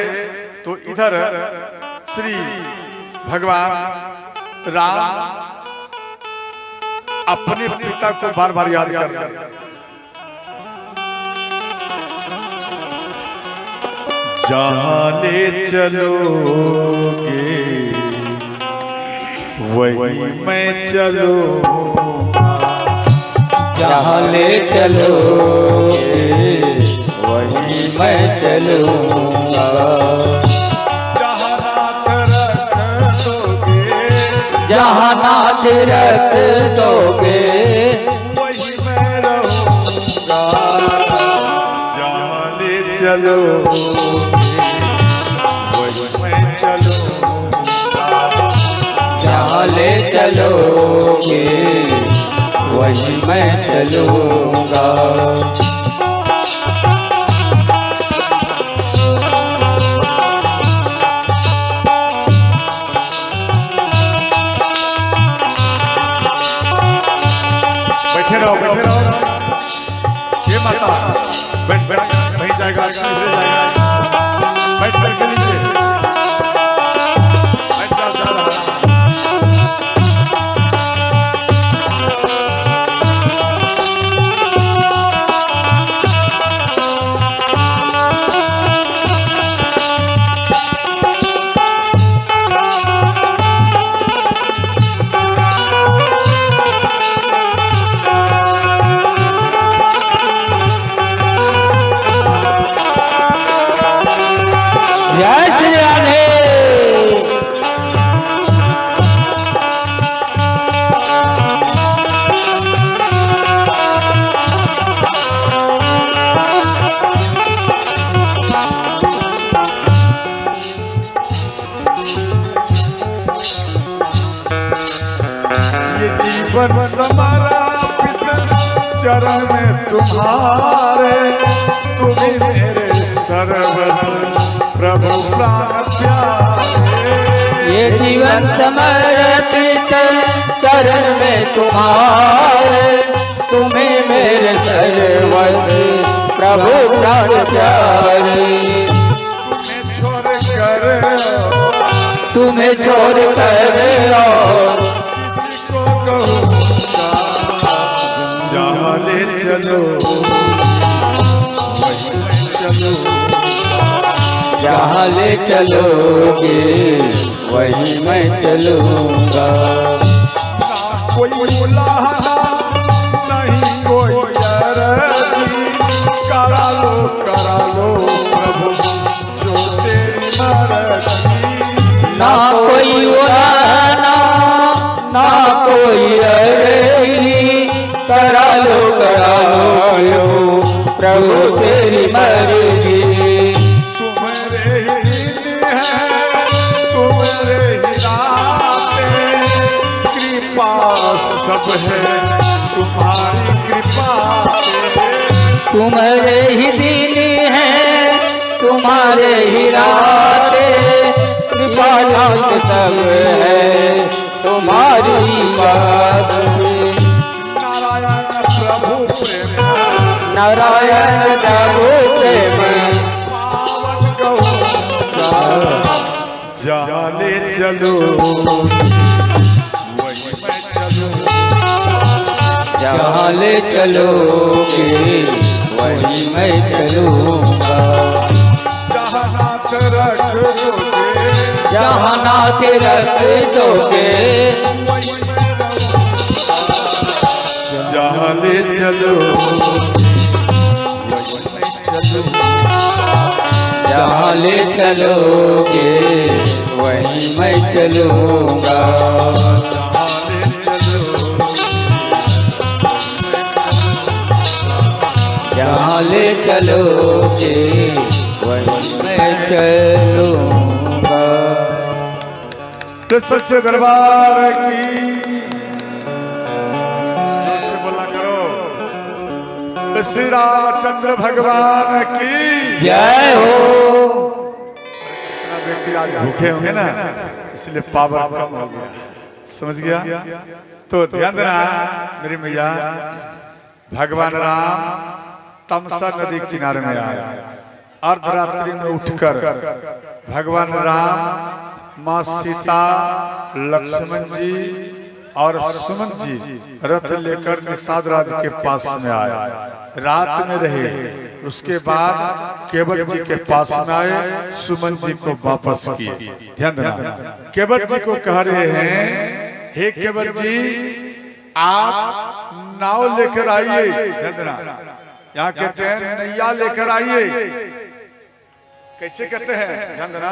तो इधर श्री भगवान राम अपने पिता को बार बार याद कर रहे हैं। जहाँ ले चलोगे वही मैं चलूंगा,
जहाँ ले चलोगे वही मैं चलूंगा, जहाँ नाथ रख दोगे
वही मैं रहूंगा। जहाँ ले चलो वही मैं चलूंगा,
जहाँ ले चलोगे वही मैं चलूंगा।
बैठे रहो, बैठे रहो। ये माता बैठ बैठ वहीं जाएगा, बैठ कर के नीचे बैठ जाओ। जीवन समर्पित चरण में तुम्हारे, तुम्ही मेरे सर्वस्व प्रभु प्राण प्यारे।
ये जीवन समर्पित चरण में तुम्हारे, तुम्हें मेरे सर्वस्व प्रभु प्राण प्यारे। तुम्हें छोड़ कर और
किसी को कहूँगा जहाँ ले चलो वहीं चलो,
जहाँ ले चलोगे वहीं मैं चलूँगा।
ना कोई बुलाना नहीं कोई अर्जी, करा लो प्रभु जो तेरी मर्जी।
ना कोई उड़ाना ना कोई अरेली, करा लो प्रभु तेरी मर्जी।
तुम्हारे ही दिन है तुम्हारे ही रातें, कृपा सब है तुम्हारी कृपा से।
तुम्हारे ही दिन है तुम्हारे ही रातें, कृपा नाथ सब है तुम्हारी बात।
नारायण प्रभु प्रेम,
नारायण प्रभु प्रेम,
पावन कहूँगा जहाँ ले चलो वहीं मैं चलूँ।
जहाँ ले चलोगे वहीं मैं चलूँगा।
जहाँ हाथ रख दोगे,
जहाँ नाथ रख दोगे,
जहाँ ले चलो वहीं मैं चलूँ।
जहाँ ले चलोगे वहीं मैं चलूँगा।
जहाँ ले चलो
जहाँ ले चलोगे वहीं मैं चलूँगा।
तो सच्चे दरबार की जोर से बोला करो, तो श्री रामचंद्र भगवान की
जय हो।
इतना व्यक्ति आज भूखे होंगे ना, इसलिए पावर कम हो गया, समझ गया? तो ध्यान देना मेरी मैया, भगवान राम तमसा नदी किनारे में आए, अर्धरात्रि में उठकर भगवान राम, माँ सीता, लक्ष्मण जी और सुमन जी रथ लेकर निषाद राज के पास में आए, रात में रहे। उसके बाद केवट जी के पास में आए, सुमन जी को वापस किए। ध्यान देना, केवट जी को कह रहे हैं, हे केवट जी आप नाव लेकर आइए। ध्यान देना, यहाँ कहते हैं नैया लेकर आइए। कैसे कहते हैं? ध्यान देना,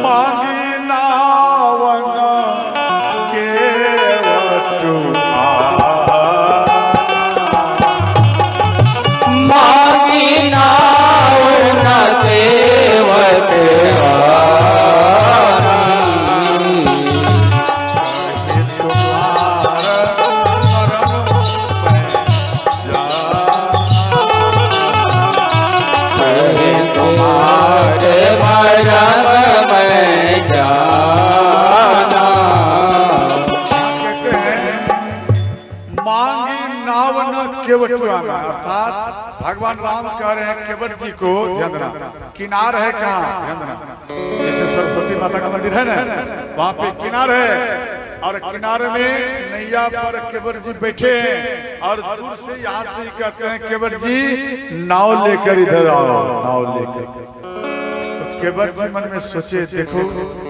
मांगी नावन केवट
मांगी नावन केवट
अर्थात भगवान राम कह रहे हैं केवट जी को, ध्यान देना, किनार है कहाँ? ध्यान देना, जैसे सरस्वती माता का मंदिर है ना, वहाँ पे किनार है और किनारे में नैया पर केवट जी बैठे हैं और दूर से यहाँ से ही कहते हैं केवट जी नाव लेकर इधर आओ, नाव लेकर। तो केवट जी मन में सोचे, देखो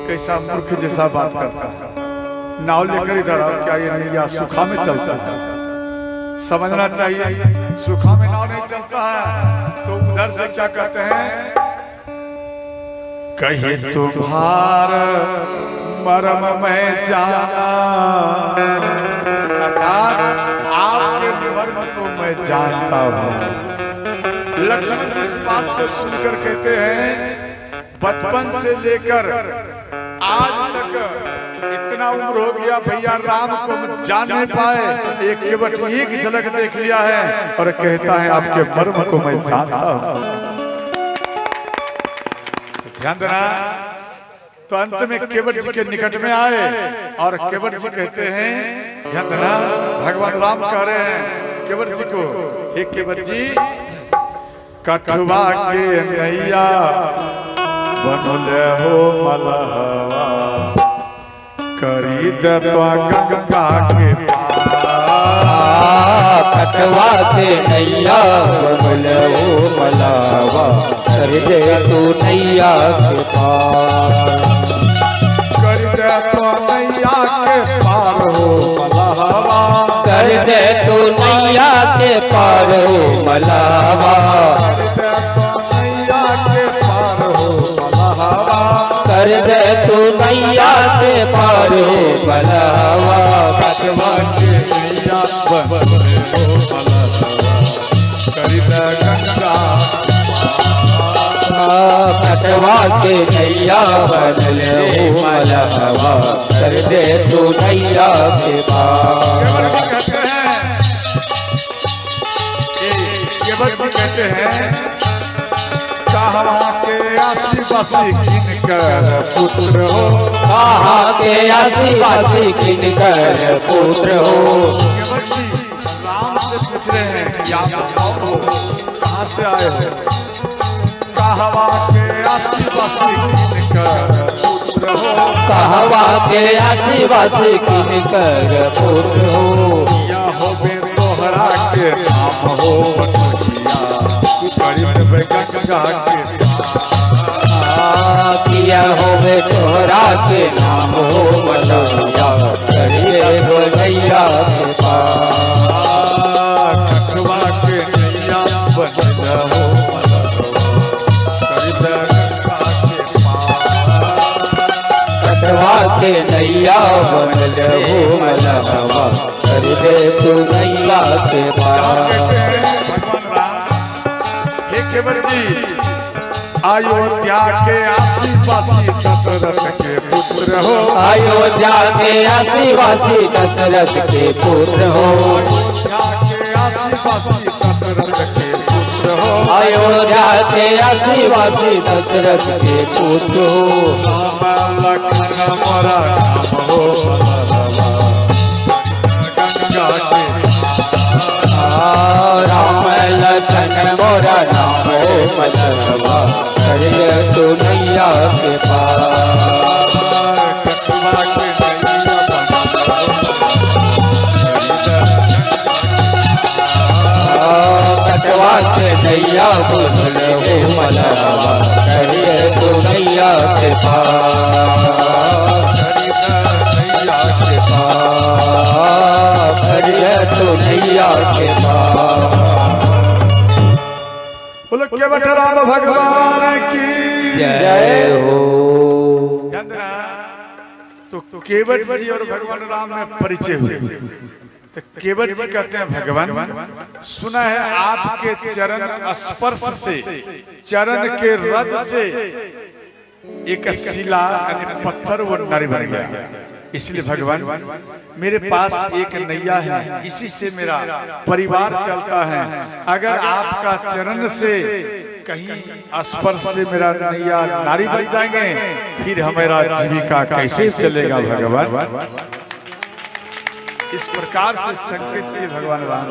कैसा मूर्ख जैसा बात करता है, नाव लेकर इधर आओ, क्या ये नैया सुखा में चलता है? समझना चाहिए, सुखा में नाव नहीं चलता है। तो उधर से क्या कहते हैं, कहीं तुम्हार मरम में जाना, अर्थात आपके मर्म को मैं जानता हूँ। लक्ष्मण जी इस बात को सुनकर कहते हैं, बचपन से लेकर आज तक इतना उम्र हो गया भैया राम को हम जान नहीं पाए, एक केवट एक झलक देख लिया है और कहता है आपके मर्म को मैं जानता हूं। ध्यान देना। तो अंत में केवट जी के निकट में आए और केवट जी कहते हैं, ध्यान देना, भगवान राम कह रहे हैं केवट जी को, हे केवट जी कठवा के नैया बनले हो मलहवा करी दे तो गंगा के
कटवा के नैया बनले हो मलहवा कर दे तू नैया के पार,
कर दे तो नैया के पार हो मलहवा,
कर दे तू नैया के पार हो मलहवा, कर दे तू नैया के पार हो मलहवा,
कटवा के नैया बनले हो मलहवा करी दे गंगा,
कटवा के नैया बनले हो मलहवा कर दे तू नैया के पार।
कहते हैं कहवा के आदिवासी किनकर पुत्र हो,
कहाँ के आदिवासी किनकर पुत्र हो,
राम से पूछ रहे हैं कि आप कौन हो, कहाँ से आए हो, कहवा के आदिवासी किनकर पुत्र हो,
कहवा के आदिवासी किनकर पुत्र हो,
या हो बे तोहरा के नाम हो गंगा के
किया होवे तोहरा के नाम हो मलैया करिए हो नैया के पार,
कठवा के नैया बनले हो
कटवा के नैया बनले हो मलहवा कर दे तू नैया के पार।
केवट जी अयोध्या के आदिवासी दशरथ के पुत्र हो,
अयोध्या के आदिवासी दशरथ के पुत्र हो,
अयोध्या के आदिवासी दशरथ के पुत्र हो,
अयोध्या के आदिवासी दशरथ के पुत्र हो,
राम लखन मोरा नाम हो गंगा के,
राम लखन मोरा नाम हो मलहवा करिए तू नैया के पार, कटवा के नैया बनले हो मलहवा करिए तू नैया के पार, करिए तू नैया के पार।
बोलो केवट राम भगवान की
जय हो।
तो केवट जी और भगवान राम में परिचय हुए। तो केवट जी कहते हैं भगवान सुना है आपके चरण स्पर्श से, चरण के रज से एक शिला यानी पत्थर वो नारी बन गया, इसलिए भगवान मेरे पास एक नैया है, इसी से मेरा परिवार चलता है, अगर आपका चरण से कहीं स्पर्श से मेरा नैया नारी बन जाएंगे फिर हमारा जीविका कैसे चलेगा भगवान। इस प्रकार से संकेत किए भगवान राम।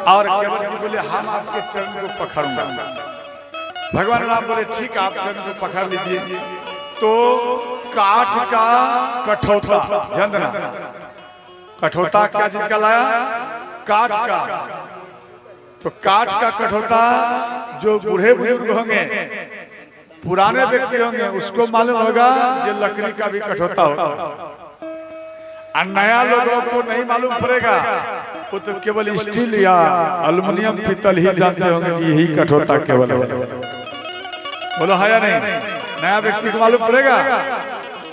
और केवट जी बोले हम आपके चरण को पकड़ूंगा। भगवान राम बोले ठीक आप चरण को पकड़ लीजिए। तो काठ का कठौता, ध्यान देना, कठौता क्या चीज का लाया? काठ का। तो काठ का कठौता जो बूढ़े बुजुर्ग होंगे, पुराने व्यक्ति होंगे, उसको मालूम होगा जो लकड़ी का भी कठौता होगा, और नया लोगों को नहीं मालूम पड़ेगा, वो तो केवल स्टील या एल्युमिनियम पीतल ही जानते होंगे कि यही कठौता केवल है। बोलो है या नहीं? नया व्यक्ति को मालूम पड़ेगा?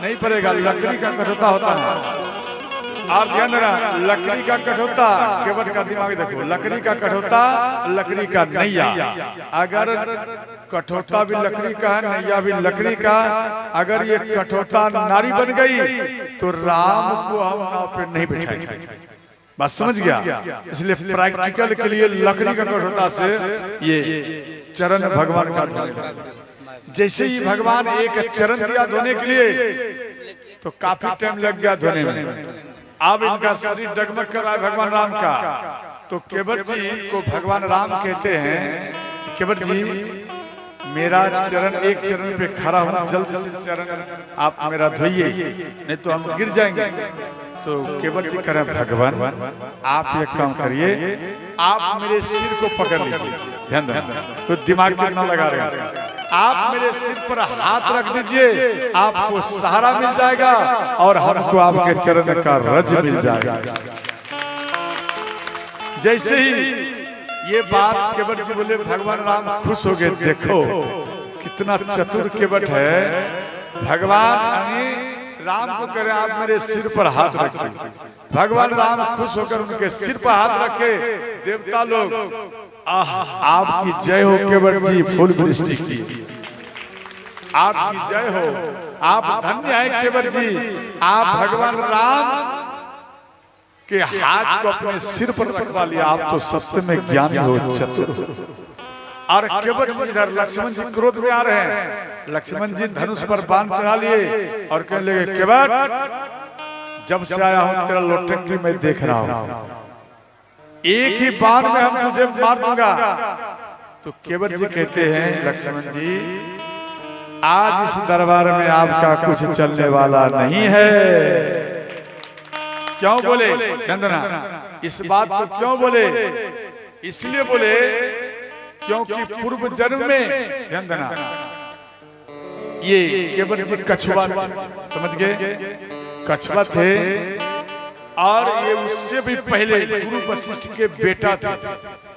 नहीं पड़ेगा, लकड़ी का कठौता होता है। और ध्यान देना, लकड़ी का कठौता, केवट का दिमाग देखो, लकड़ी का कठौता, लकड़ी का नैया। अगर कठौता भी लकड़ी का है, नैया भी लकड़ी का, अगर ये कठौता नारी बन गई तो राम को हम नाव पे नहीं बैठाएंगे। बस समझ गया? इसलिए प्रैक्टिकल के लिए लकड़ी का कठौता से ये चरण भगवान का धोने, जैसे ही भगवान एक चरण दिया धोने के लिए तो काफी टाइम लग गया धोने में। अब इनका शरीर डगमग कर रहा है भगवान राम का। तो केवट जी को भगवान राम कहते हैं, केवट जी मेरा चरण, एक चरण पे खड़ा हूं, जल्द से चरण आप मेरा धोइए, नहीं तो हम गिर जाएंगे। तो केवट जी कह रहे हैं भगवान आप एक काम करिए, आप मेरे सिर को पकड़ लीजिए, ध्यान देना, तो दिमाग में ना लगा रहे, आप मेरे सिर पर हाथ रख दीजिए, आपको सहारा मिल जाएगा और हमको आपके चरण का रज मिल जाएगा। जैसे ही ये बात केवट जी बोले, भगवान राम खुश हो गए। देखो कितना चतुर केवट है। भगवान राम को कह रहे आप मेरे सिर पर हाथ रखिए। भगवान राम खुश होकर उनके सिर पर हाथ रखे। देवता लोग आपकी जय हो केवट जी, फूल वृष्टि की आपकी जय हो, आप धन्य है केवट जी, आप भगवान राम के हाथ को अपने सिर पर रखवा लिया, आप तो सत्य में ज्ञानी हो, चतुर। और केवट इधर लक्ष्मण जी क्रोध में आ रहे हैं। लक्ष्मण जी धनुष पर बाण चढ़ा लिए और कहने लगे केवट जब से आया हूं तेरा लोटंकी मैं देख रहा हूं, एक ही बाण में हम तुझे मार दूंगा। तो केवट जी कहते हैं लक्ष्मण जी आज इस दरबार में आपका कुछ चलने वाला नहीं है। क्यों बोले नंदना, इस बात को क्यों बोले? इसलिए बोले क्योंकि पूर्व जन्म में ध्यान देना, ये केवट जी कछुआ, समझ गए, कछुआ थे और ये उससे भी पहले गुरु वशिष्ठ के बेटा थे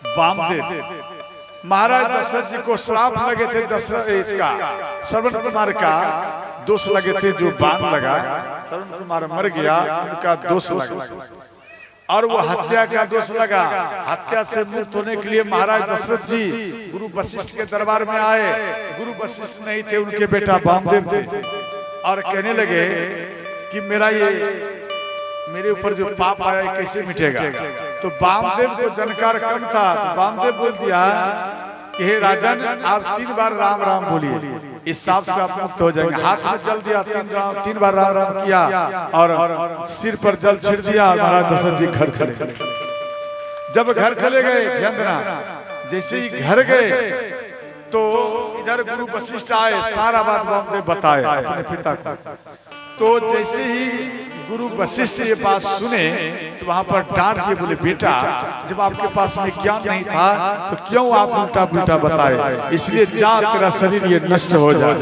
वामदेव। महाराज दशरथ जी को श्राप लगे थे, दशरथ इसका श्रवण कुमार का दोष लगे थे, जो बाण लगा श्रवण कुमार मर गया, उनका दोष लगा और वो हत्या का दोष लगा। हत्या से मुक्त होने के लिए महाराज दशरथ जी गुरु वशिष्ठ के दरबार में आए। गुरु वशिष्ठ नहीं थे, उनके बेटा वामदेव थे और कहने लगे कि मेरे ऊपर जो पाप आया है कैसे मिटेगा। तो वामदेव को जानकार कम था, तो वामदेव बोल दिया कि हे राजन आप 3 बार राम राम बोलिए, इस सांप से आप मुक्त हो जाएंगे। हाथ में जल दिया, 3 बार राम राम किया और सिर पर जल छिड़ दिया। महाराज दशरथ जी घर चले। जब घर चले गए, ध्यान देना, जैसे ही घर गए तो इधर गुरु वशिष्ठ आए, सारा बात वामदेव बताए अपने पिता को। तो जैसे ही गुरु वशिष्ठ ये बात सुने तो वहां पर डांट के बोले बेटा जब आपके पास में ज्ञान नहीं था तो क्यों आप उल्टा पुल्टा बताए, इसलिए जा तेरा शरीर ये नष्ट हो जाए।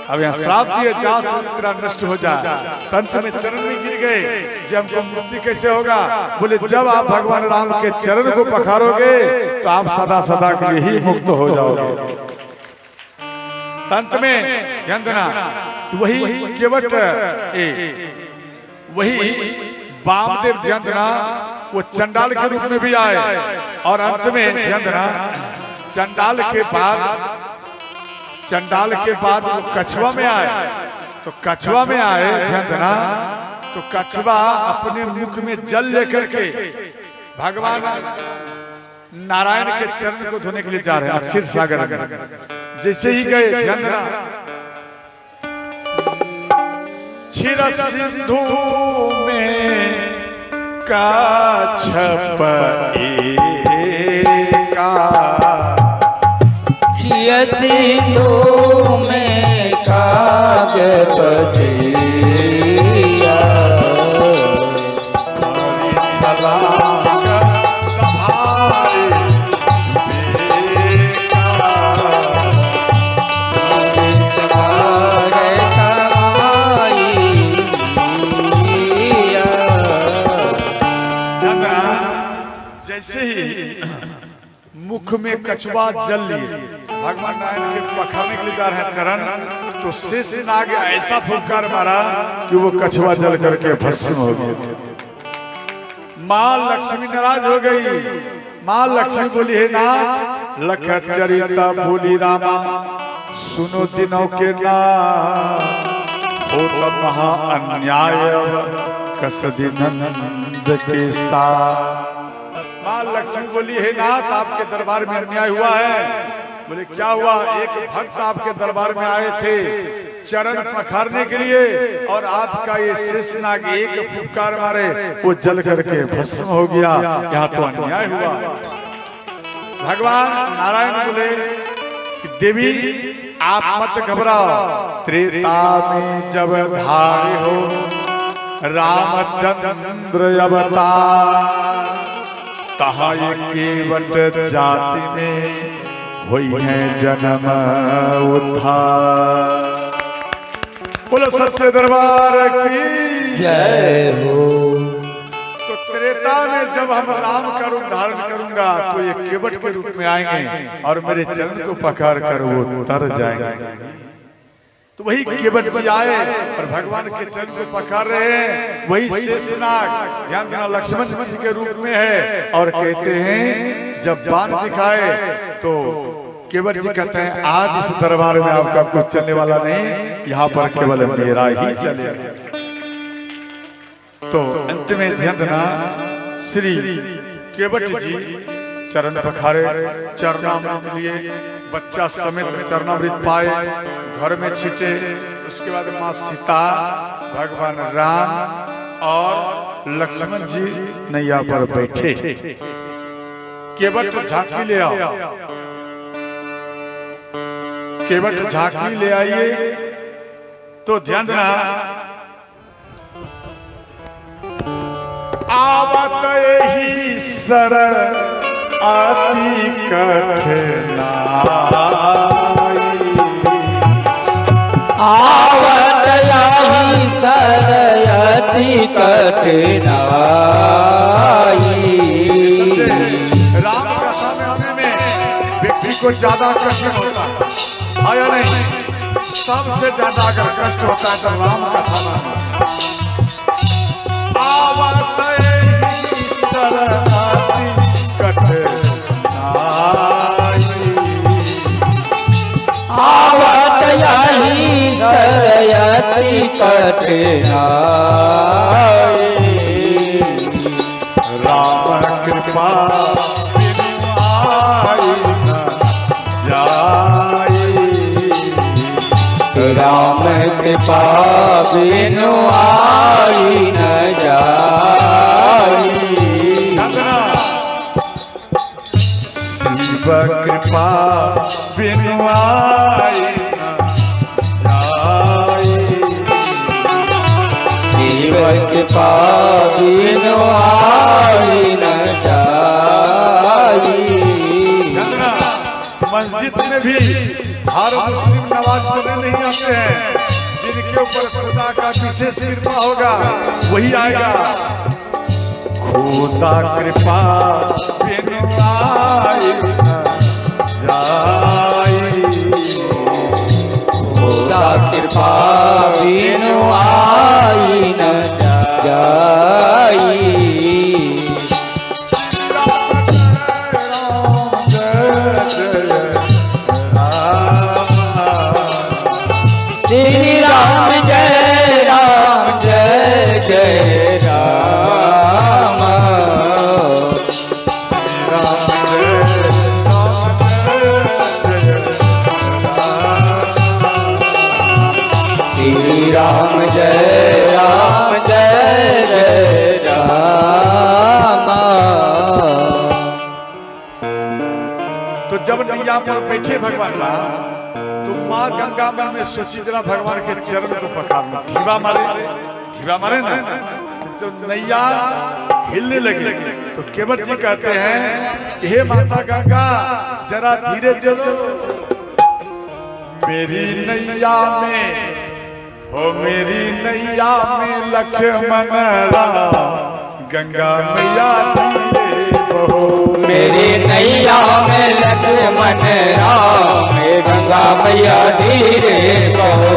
अब यहाँ श्राप दिए जा शरीर तेरा नष्ट हो जाए। पंत में चरण में गिर गए, जब हमको मुक्ति कैसे होगा? बोले जब आप भगवान राम के चरण को पखारोगे तो आप सदा सदा के लिए ही मुक्त हो जाओगे। तंत्र में ध्यान देना, तो वही केवट वही वामदेव ध्यान देना, वो चंडाल के रूप में भी आए और अंत में ध्यान देना चंडाल के बाद वो कछुआ में आए। तो कछुआ में आए, ध्यान देना, तो कछुआ अपने मुख में जल लेकर के भगवान नारायण के चरण को धोने के लिए जा रहे हैं क्षीर सागर। जैसे ही गए, ध्यान देना, क्षीर सिंधु में काछप एका,
क्षीर सिंधु में काछप एका,
जैसे ही मुख मुख में कछुआ जल लिए, भगवान नारायण के पखाने के लिए जा रहे हैं चरण, तो शेष नाग ऐसा फुफकार मारा कि वो कछुआ जल करके भस्म हो गया। माँ लक्ष्मी नाराज हो गई। माँ लक्ष्मी बोली, हे नाथ, लख चरिता भूली रामा, सुनो दिनों के नाम, हो तब महा अन्याय कसदी नंद के साथ। माँ लक्ष्मी बोली, हे नाथ, आपके दरबार में अन्याय हुआ है। बोले, क्या हुआ? एक भक्त आपके दरबार में आए थे चरण पखारने के लिए, और आपका ये शेषनाग एक फुफकार मारे वो जल करके भस्म हो गया। यहाँ तो अन्याय हुआ। भगवान नारायण बोले कि देवी आप मत घबराओ, त्रेता में जब धारे हो रामचंद्र अवतार, कहा ये केवट जाति में हुई है जन्म उद्धार। बोलो सच्चे दरबार की
जय हो।
तो त्रेता में जब हम राम का रूप धारण करूंगा तो ये केवट के रूप में आएंगे और मेरे चरण को पकड़ कर वो तर जाएंगे। तो वही केवट जी आए और भगवान के चरण को पकड़ रहे हैं। वही शेषनाग ध्यान देना लक्ष्मण जी के रूप में है, और कहते हैं जब बाण दिखाए तो केवट जी कहते हैं आज इस दरबार में आपका कुछ चलने वाला नहीं, यहाँ पर केवल मेरा ही चलेगा। तो अंत में ध्यान देना, श्री केवट जी चरण पखारे, चरणामृत लिए, बच्चा समेत चरणामृत पाए, घर में छींचे। उसके बाद माँ सीता, भगवान राम और लक्ष्मण जी नैया पर बैठे। केवट झांकी ले आओ, केवट झांकी ले आइए। तो ध्यान देना, आवत ही सर अति कठिनाई,
आवत यही सर अति कठिनाई।
राम कथा में आने में व्यक्ति को ज्यादा कष्ट होता है, आया नहीं? सबसे ज्यादा अगर कष्ट होता है तो राम कथा में। आवत ही सर अति कठिनाई,
आवत यही सर अति कठिनाई।
राम कृपा बिनु आई न जाई,
राम कृपा बिनु आई न जाई।
शिव कृपा बिनु आई न जाई,
शिव कृपा बिनु आई न जाई।
मस्जिद में भी हर मुस्लिम नमाज पढ़ने नहीं आते हैं, जिनके ऊपर खुदा का विशेष कृपा होगा वही आएगा। खुदा कृपा बिनु आई न जाई,
खुदा कृपा बिनु आई न जाई। श्री राम जय राम जय जय राम, श्री राम जय राम जय जय राम।
तो जब नैया पर बैठे भगवान राम, तो माँ गंगा मन में सोची जरा भगवान के चरण को पकड़ लो, ढीवा मारे ना, तो नैया हिलने लगी। तो केवट जी कहते हैं कि हे माता गंगा जरा धीरे चलो, मेरी नैया में हो, मेरी नैया में लक्ष्मण राम, गंगा मैया धीरे बहो।
मेरी नैया में लक्ष्मण राम, गंगा मैया धीरे बहो।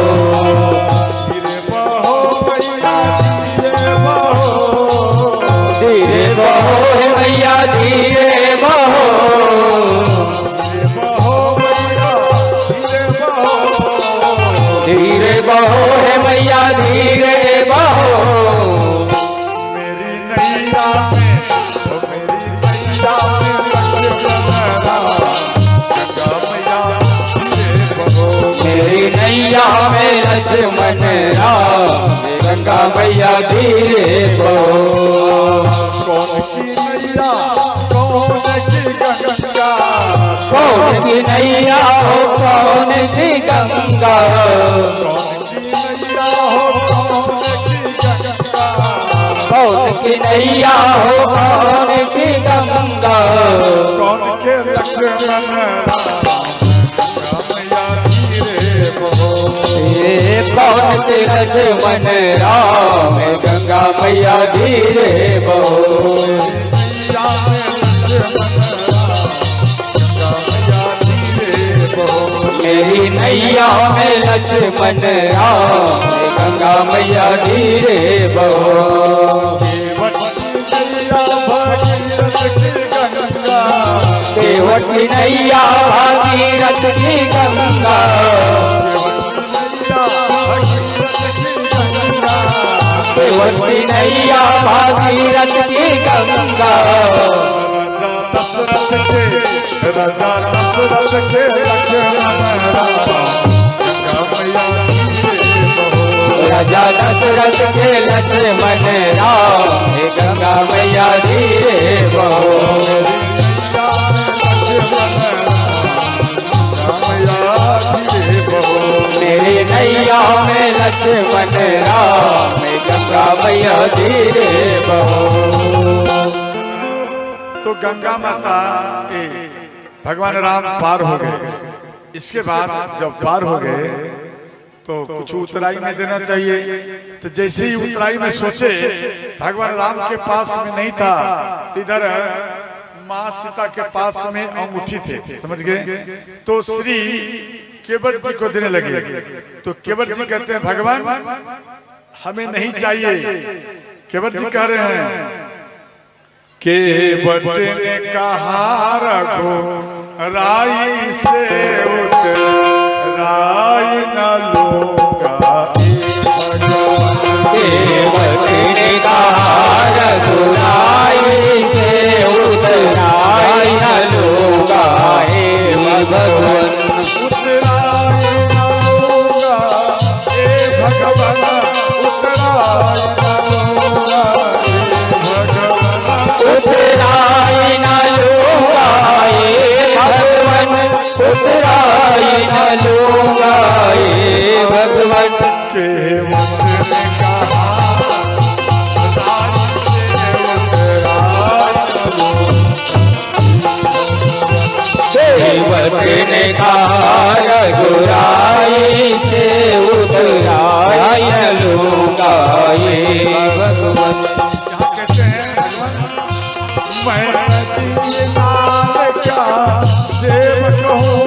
धीरे बहो मैया धीरे बहो,
धीरे बहो है मैया धीरे बहो।
मेरी नैया में,
मेरी नैया में लक्ष्मण राम, गंगा मैया धीरे बहो।
कौन की नैया कौन की गंगा,
कौन की नैया हो कौन की गंगा,
कौन की नैया हो कौन की गंगा,
कौन की नैया हो कौन की गंगा,
कौन के लक्ष्मण मैया धीरे बहो।
कौन के लक्ष्मण राम, गंगा मैया धीरे बहो। मेरी नैया में लक्ष्मण राम, गंगा मैया धीरे बहो। केवट की नैया भागीरथ की गंगा, केवट की नैया भागीरथ की गंगा।
राजा दशरथ के लक्ष्मण
राजा दशरथ के लक्ष्मण राम, गंगा मैया धीरे बहो। मेरी नैया में लक्ष्मण राम, गंगा मैया धीरे बहो।
तो गंगा माता भगवान राम पार हो गए। इसके बाद जब पार हो गए तो कुछ उतराई में देना चाहिए। तो जैसे ही उतराई में सोचे भगवान राम के पास में नहीं था, इधर माँ सीता के पास में अंगूठी थे, समझ गए। तो श्री केवट जी को देने लगे। तो केवट जी कहते हैं भगवान हमें नहीं चाहिए। केवट जी कह रहे हैं केवट ने कहा रघु राई से उतराई न लूंगा।
केवट ने कहा रघु राई से उतराई न लूंगा। हे भगवान
उतराई न लूंगा, हे भगवान उतराई न लूंगा,
उतराई न लूंगा। हे भगवान उतराई न लूंगा। हे भगवान
केवट ने कहा राई से उतराई न
केवट ने कहा रघुराई से उतराई न लूंगा। हे भगवान
यहाँ कहते हैं मैं दीनार का सेवक हूँ,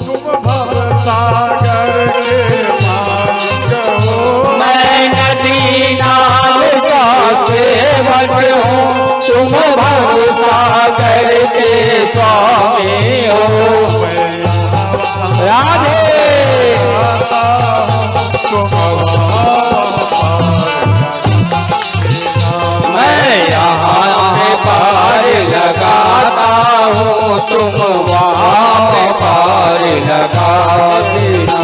तुम भव सागर के मालिक हो।
मैं नदी नाल का सेवक हूँ, तुम भव सागर के स्वामी हो। राधे मैं यहाँ में पार लगाता हूँ, तुम वहाँ में पार लगा देना।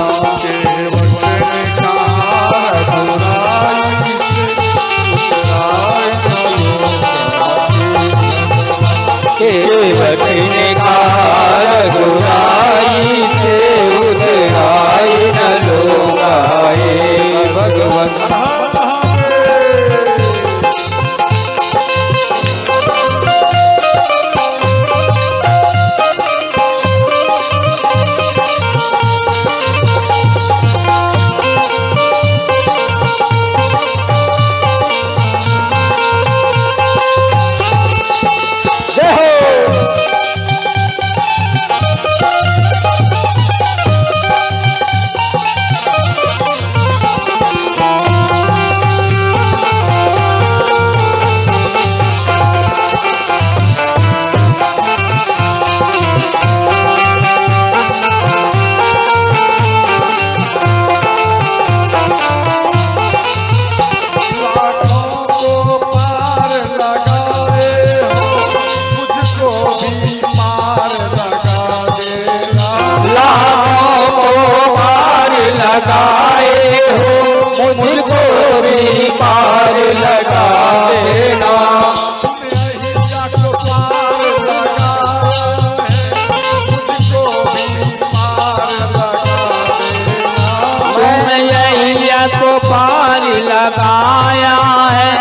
को पार लगाया है,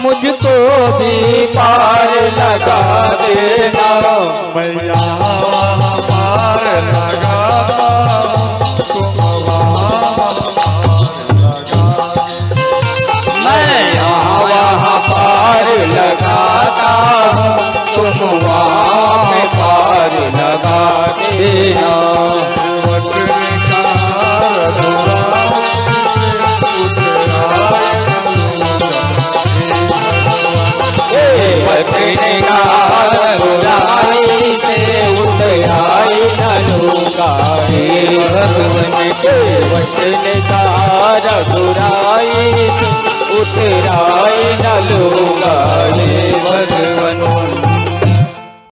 मुझको भी पार लगा देना।
मैया पार लगाता हूँ, तुम वहाँ
मैं यहाँ वहाँ पार लगाता हूँ, तुम वहाँ में पार लगा देना। बुराई से उतराई न लूंगा हे भगवन के वचन का, बुराई से उतराई न लूंगा।